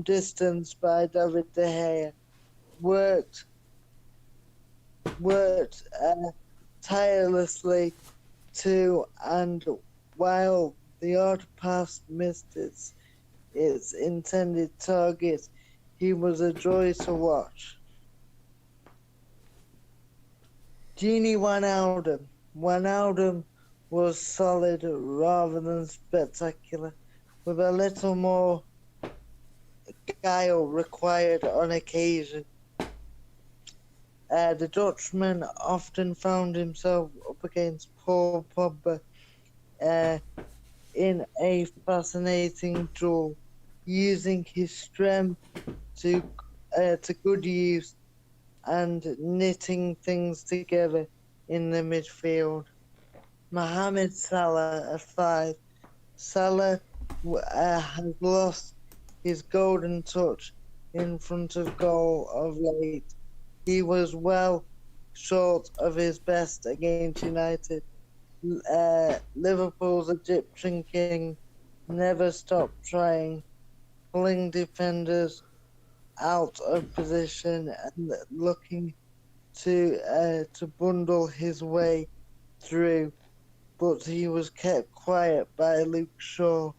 distance by David De Gea. Worked worked tirelessly to, and while the odd pass missed its intended target, he was a joy to watch. Gini Wijnaldum. Wijnaldum was solid rather than spectacular, with a little more guile required on occasion. The Dutchman often found himself up against Paul Pogba in a fascinating duel, using his strength to good use and knitting things together in the midfield. Mohamed Salah at 5. Salah has lost his golden touch in front of goal of late. He was well short of his best against United. Liverpool's Egyptian king never stopped trying, pulling defenders out of position and looking to bundle his way through, but he was kept quiet by Luke Shaw.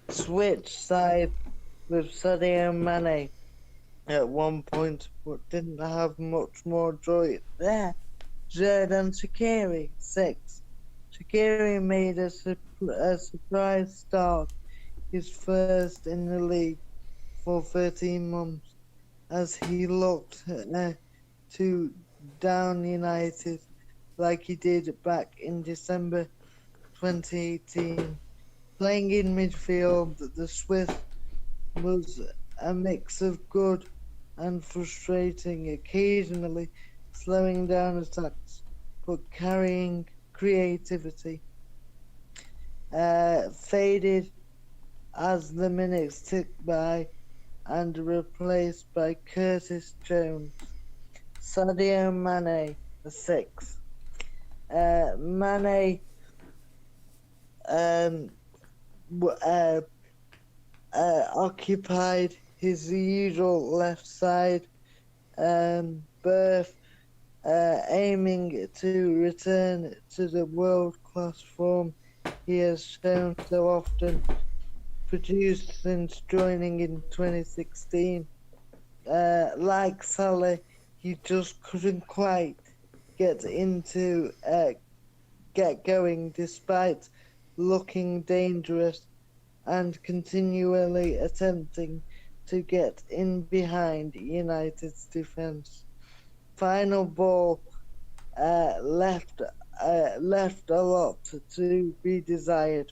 Switch side with Sadio Mane at one point, but didn't have much more joy there. Xherdan Shaqiri, 6. Shaqiri made a surprise start, his first in the league for 13 months, as he looked to down United like he did back in December 2018. Playing in midfield, the Swiss was a mix of good and frustrating, occasionally slowing down attacks, but carrying creativity. Faded as the minutes ticked by and replaced by Curtis Jones. Sadio Mane, a 6. Mane occupied his usual left side berth, aiming to return to the world-class form he has shown so often, produced since joining in 2016. Like Salah, he just couldn't quite get going despite looking dangerous and continually attempting to get in behind United's defence. Final ball left a lot to be desired.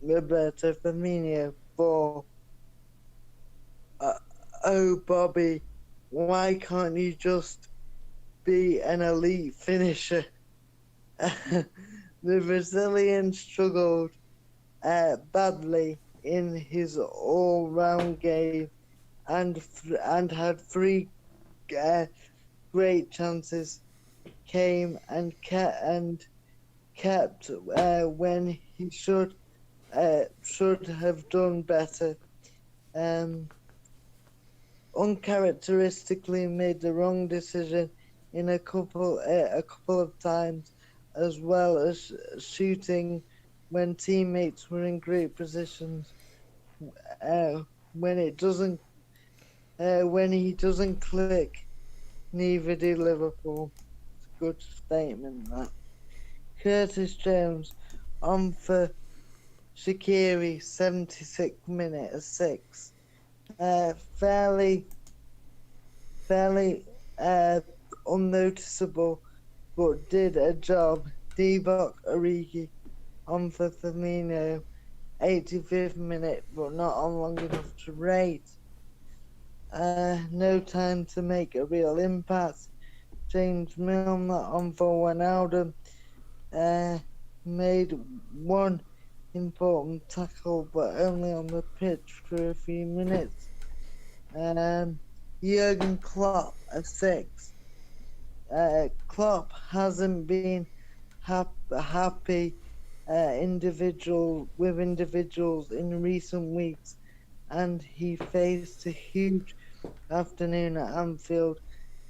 Roberto Firmino, 4. Oh Bobby, why can't you just be an elite finisher? The Brazilian struggled badly in his all-round game and had 3 great chances, came and kept when he should have done better. Uncharacteristically made the wrong decision in a couple of times, as well as shooting when teammates were in great positions. When he doesn't click, neither did Liverpool. It's a good statement, that. Curtis Jones on for Shaqiri, 76th minute, a 6. Fairly unnoticeable, but did a job. Divock Origi on for Firmino, 85th minute, but not on long enough to rate. No time to make a real impact. James Milner on for Wijnaldum, made one important tackle, but only on the pitch for a few minutes. Jurgen Klopp, a 6. Klopp hasn't been happy with individuals in recent weeks, and he faced a huge afternoon at Anfield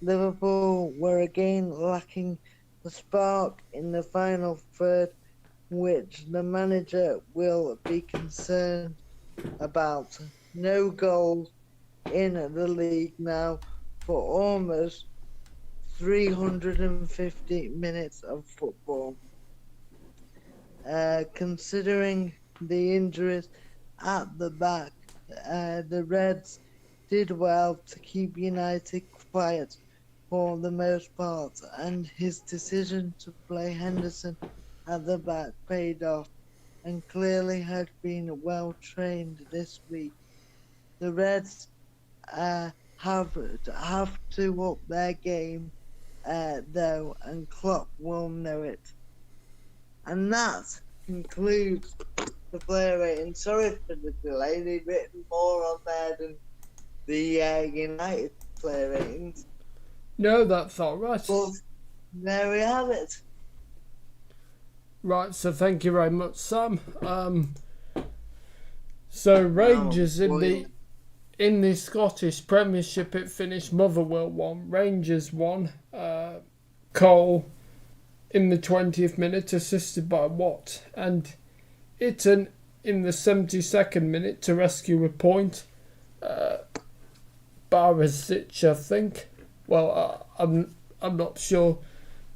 Liverpool were again lacking the spark in the final third, which the manager will be concerned about. No goals in the league now for almost 350 minutes of football. Considering the injuries at the back, the Reds did well to keep United quiet for the most part, and his decision to play Henderson at the back paid off and clearly had been well trained this week. The Reds have to up their game though, and Klopp will know it. And that concludes the player rating. Sorry for the delay, they've written more on there than the United player ratings. No, that's all right. But there we have it. Right, so thank you very much, Sam. So Rangers in the Scottish Premiership, it finished Motherwell 1, Rangers 1. Cole in the 20th minute, assisted by Watt, and Itten in the 72nd minute to rescue a point. Barisic, I think. Well, I'm not sure,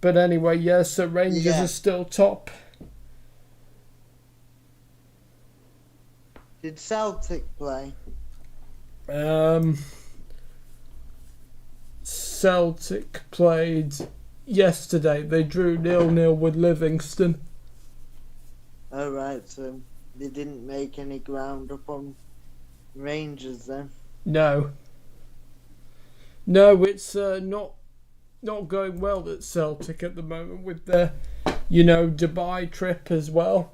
but anyway, yeah. So Rangers are still top. Did Celtic play? Celtic played yesterday. They drew 0-0 with Livingston. Oh, right, so they didn't make any ground up on Rangers then? No, it's not going well at Celtic at the moment with their, Dubai trip as well.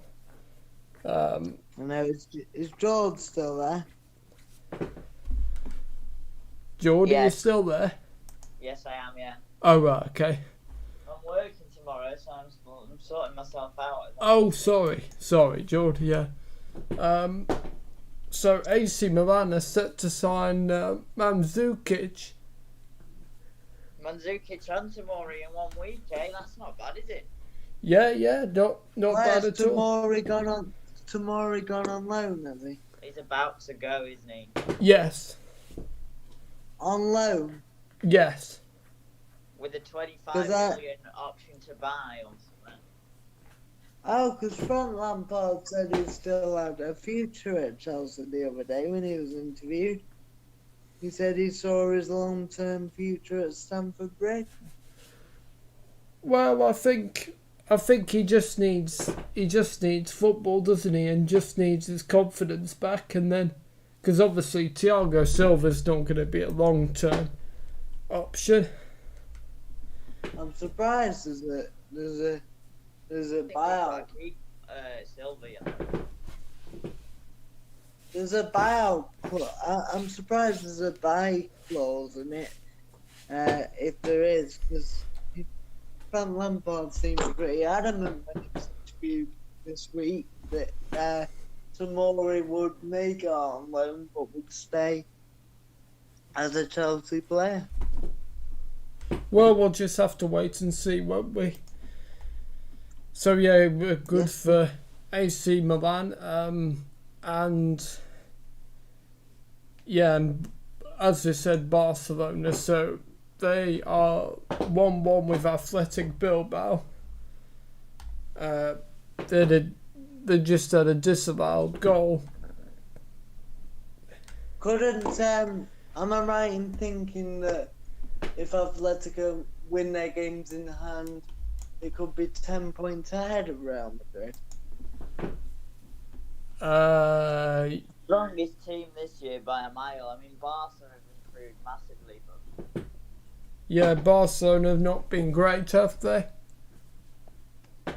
I know, is George still there? Jordan, Yes. you still there? Yes, I am. Yeah. Oh, right, okay. I'm working tomorrow, so I'm sorting myself out. Oh, sorry, Jordan, yeah. So AC Milan are set to sign Mandzukic. Mandzukic and Tomori in 1 week, eh? That's not bad, is it? Yeah, not bad at all. Tomori gone on loan, has he? He's about to go, isn't he? Yes. On loan? Yes. With a 25 million option to buy or something. Oh, because Frank Lampard said he still had a future at Chelsea the other day when he was interviewed. He said he saw his long-term future at Stamford Bridge. Well, I think he just needs football, doesn't he? And just needs his confidence back, and then because obviously Thiago Silva's not going to be a long-term option. I'm surprised there's a buyout. Silva, yeah. There's a buyout. I'm surprised there's a buy clause in it. If there is, because Frank Lampard seemed pretty adamant when he was interviewed this week that Tomori would make it on loan but would stay as a Chelsea player. Well, we'll just have to wait and see, won't we? So yeah, we're good for AC Milan, and as I said, Barcelona. So they are 1-1 with Athletic Bilbao. They just had a disallowed goal. Am I right in thinking that if Atletico win their games in hand, it could be 10 points ahead of Real Madrid? Strongest team this year by a mile. I mean, Barca have improved massively, but yeah, Barcelona have not been great, have they? I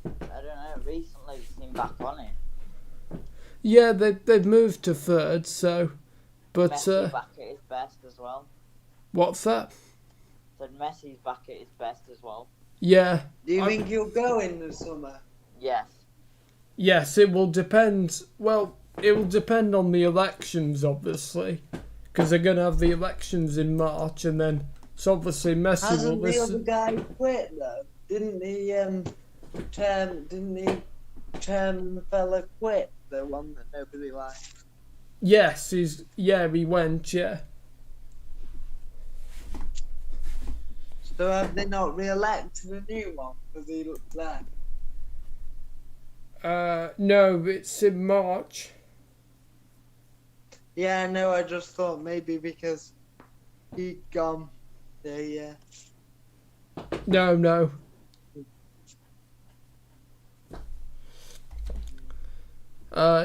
don't know. Recently, they seem back on it. Yeah, they've moved to third, so. But Messi's back at his best as well. What's that? Said Messi's back at his best as well. Yeah. Do you think he'll go in the summer? Yes. Yes, it will depend. Well, it will depend on the elections, obviously, because they're going to have the elections in March, and then So obviously Messi will Hasn't the other listen. guy quit though? Didn't the chairman fella quit? The one that nobody liked. Yes, he went, yeah. So have they not re-elected a new one because he looked there? No, it's in March. Yeah, no, I just thought maybe because he'd gone. No.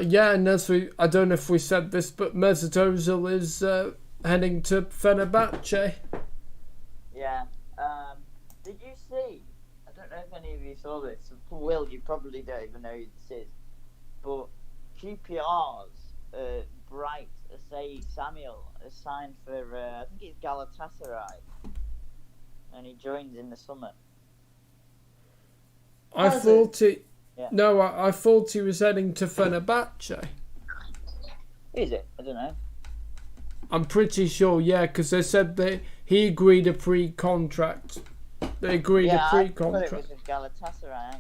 Yeah, and I don't know if we said this, but Mesut Ozil is heading to Fenerbahce. Yeah. Did you see? I don't know if any of you saw this. Will, you probably don't even know who this is. But QPR's Bright Assaid Samuel is signed for, I think it's Galatasaray. And he joins in the summer. I thought he was heading to Fenerbahce. Is it? I don't know. I'm pretty sure, yeah, because they said he agreed a pre-contract. They agreed a pre-contract. I thought it was with Galatasaray.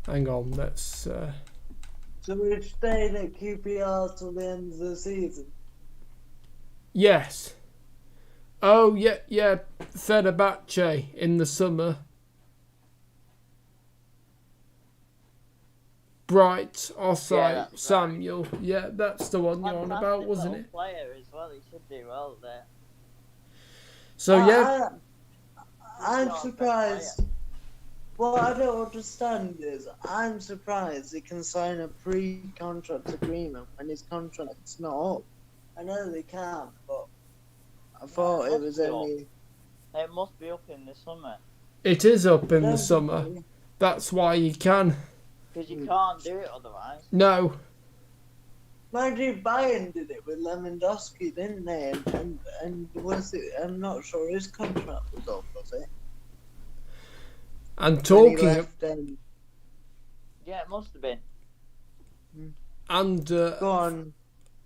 Hang on, let's... So we're staying at QPR till the end of the season? Yes. Oh, yeah, Fenerbahce in the summer. Bright Osai Samuel. Right. Yeah, that's the one you're on about, wasn't it? Player as well. He should do well there. So I'm surprised. What I don't understand is I'm surprised he can sign a pre-contract agreement when his contract's not up. I know they can't, but I thought it was only. It must be up in the summer. It is up in the summer. That's why you can. Because you can't do it otherwise. No. Mind you, Bayern did it with Lewandowski, didn't they? And was it? I'm not sure his contract was up, was it? And talking. Yeah, it must have been. And go on.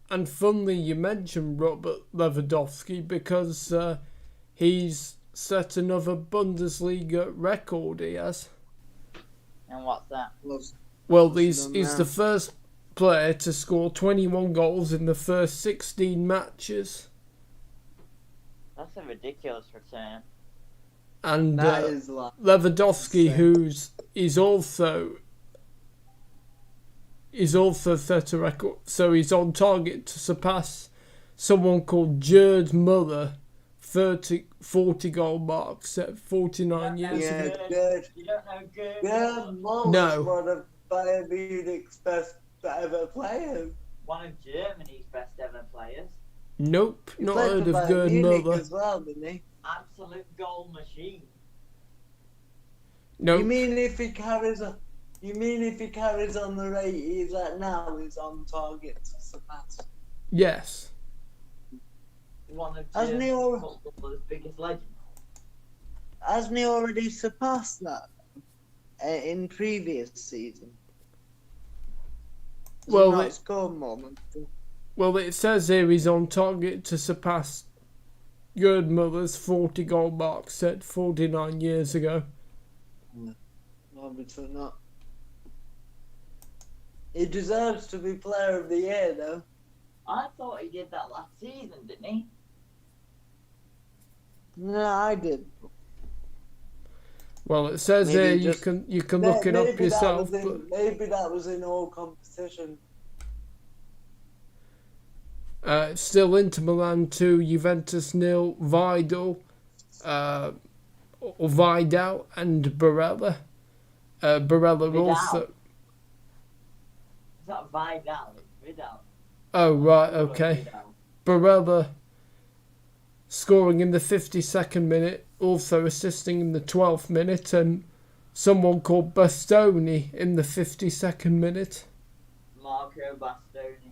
And funnily, you mentioned Robert Lewandowski because he's set another Bundesliga record. He has. And what's that? Well, he's the first player to score 21 goals in the first 16 matches. That's a ridiculous return. And that is Lewandowski, is also set a record, so he's on target to surpass someone called Gerd Müller, 40 goal mark set 49 years ago. You don't know Gerd Müller? No. One of Bayern Munich's best ever players. One of Germany's best ever players. Nope, not heard of Gerd Müller. As well, didn't he? Absolute goal machine. Nope. You mean if he carries on the rate he's at now, he's on target to surpass? Yes. One of Germany's footballer's biggest legends. Hasn't he already surpassed that in previous season? Well, it says here he's on target to surpass Gerd Müller's 40 goal mark set 49 years ago. Obviously not. He deserves to be player of the year, though. I thought he did that last season, didn't he? No, I did. Well, it says here you can look it up yourself. Maybe that was in all competition. It's still Inter Milan 2, Juventus 0, Vidal and Barella. Barella Vidal. also. Is that Vidal? Vidal. Oh, right, okay. Barella scoring in the 52nd minute, also assisting in the 12th minute, and someone called Bastoni in the 52nd minute. Marco Bastoni.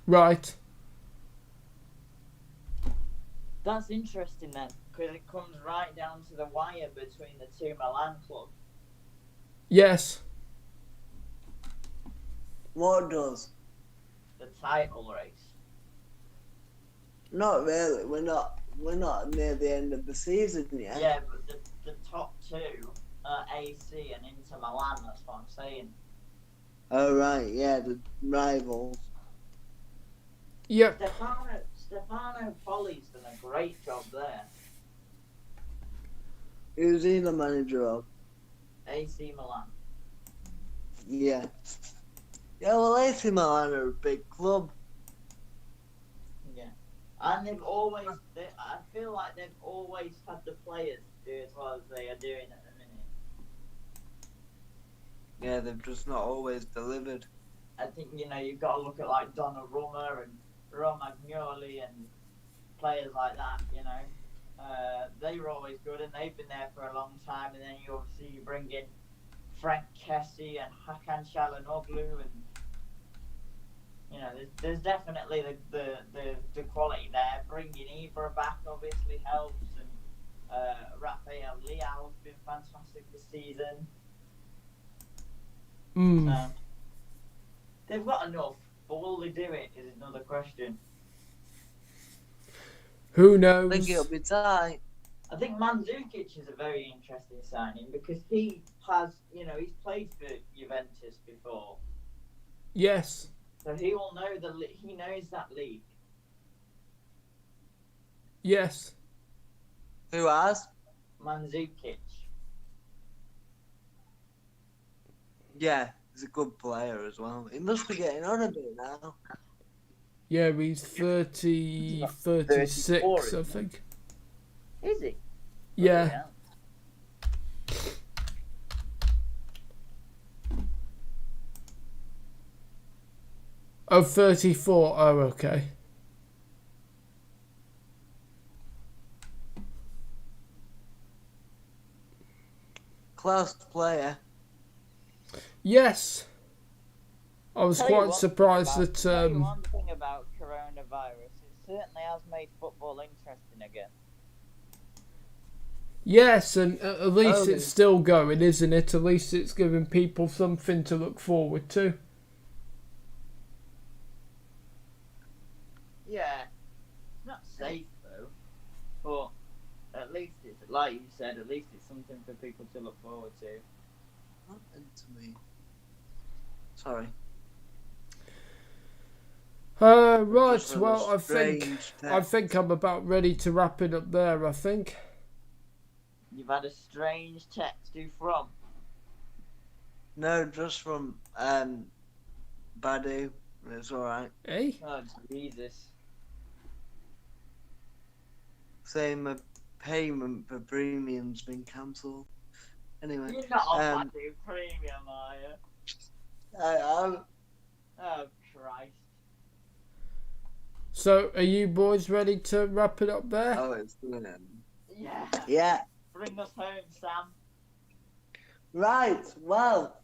Right. That's interesting then, because it comes right down to the wire between the two Milan clubs. Yes. What does? The title race. Not really. We're not. We're not near the end of the season yet. Yeah, but the top two are AC and Inter Milan. That's what I'm saying. Oh right, yeah, the rivals. Yep. Stefano Polli's done a great job there. Who's he the manager of? AC Milan. Yeah. Yeah, well, AC Milan are a big club. Yeah, and I feel like they've always had the players to do as well as they are doing at the minute. Yeah, they've just not always delivered. I think, you've got to look at like Donnarumma and Romagnoli and players like that, they were always good and they've been there for a long time, and then you bring in Frank Kessie and Hakan Çalhanoğlu, and there's definitely the quality there. Bringing Ibra back obviously helps, and Rafael Leao has been fantastic this season. So, they've got enough, but will they do it is another question. Who knows? I think it'll be tight. I think Mandzukic is a very interesting signing because he has, he's played for Juventus before, Yes. so he will know he knows that league. Yes. Who has? Mandzukic. Yeah, he's a good player as well. He must be getting on a bit now. Yeah, he's 30, 36, 34, I isn't think. Is he? Yeah. Oh, 34. Oh, okay. Class player. Yes. I was Tell you quite one surprised thing about- that. tell you one thing about coronavirus, it certainly has made football interesting again. Yes, and at least Oh. it's still going, isn't it? At least it's giving people something to look forward to. Yeah, it's not safe though, but at least it's, like you said, at least it's something for people to look forward to. What happened to me? Sorry. Right. Just had a Well, I strange think I'm about ready to wrap it up there. I think. You've had a strange text. Who from? No, just from Badu. It's alright. Eh? Oh Jesus! Saying my payment for premium's been cancelled. Anyway. You're not on my new premium, are you? I Oh Christ! So, are you boys ready to wrap it up there? Oh, it's doing it. Yeah. Yeah. Bring us home, Sam. Right. Well,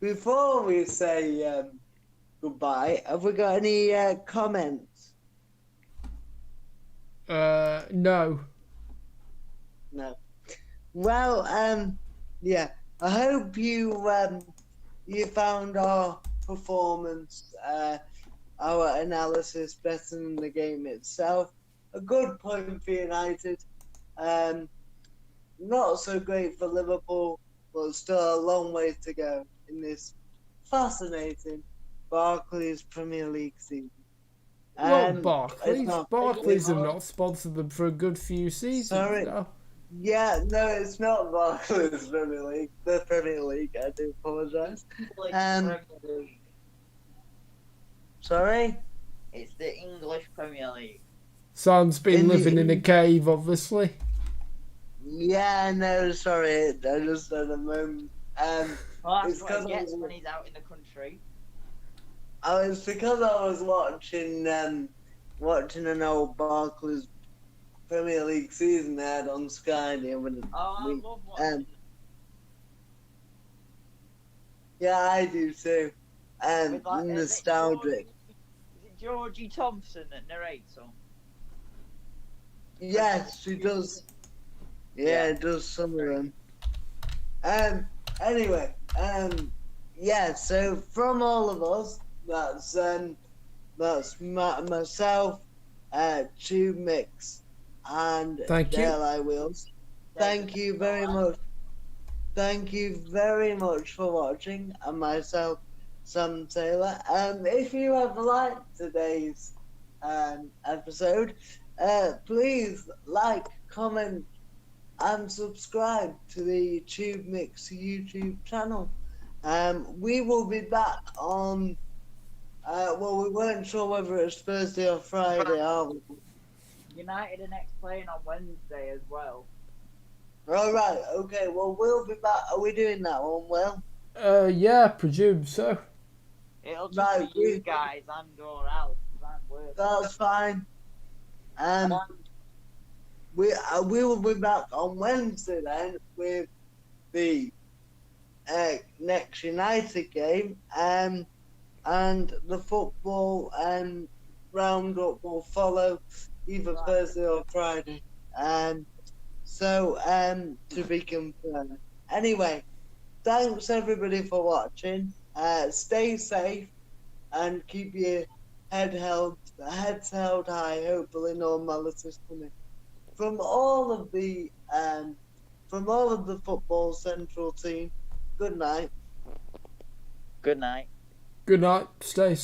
before we say goodbye, have we got any comments? No. No. Well, yeah. I hope you found our performance, our analysis better than the game itself. A good point for United. Not so great for Liverpool, but still a long way to go in this fascinating Barclays Premier League season. Well, Barclays not- have not sponsored them for a good few seasons Sorry. now. Yeah, no, it's not Barclays Premier League. The Premier League, I do apologise. Premier League. Sorry? It's the English Premier League. Sam's been In the- living in a cave, obviously. Yeah, no, sorry, I just had a moment. Well, that's It's what he 'cause gets I'm- when he's out in the country. It's because I was watching an old Barclays Premier League season they had on Sky the other Oh, I week. love watching. Yeah, I do too. With, like, Nostalgic. Is it Georgie Thompson that narrates them? Yes, she does. Yeah, it does some of them. Anyway, yeah, so from all of us, that's That's myself, TubeMix, and Thank you. JLIWheels. Thank you very much. Thank you very much for watching, and myself, Sam Taylor. If you have liked today's episode, please like, comment, and subscribe to the TubeMix YouTube channel. We will be back on. Well, we weren't sure whether it's Thursday or Friday, are we? United are next playing on Wednesday as well. All right. Okay. Well, we'll be back. Are we doing that one? Well. Yeah, I presume so. It'll just Right, be you guys and or Al. That's fine. We will be back on Wednesday then with the next United game, and the football roundup will follow either Thursday or Friday. So to be confirmed. Anyway, thanks everybody for watching. Stay safe and keep your heads held high. Hopefully normality's coming. From all of the Football Central team, good night. Good night. Good night. Stay safe.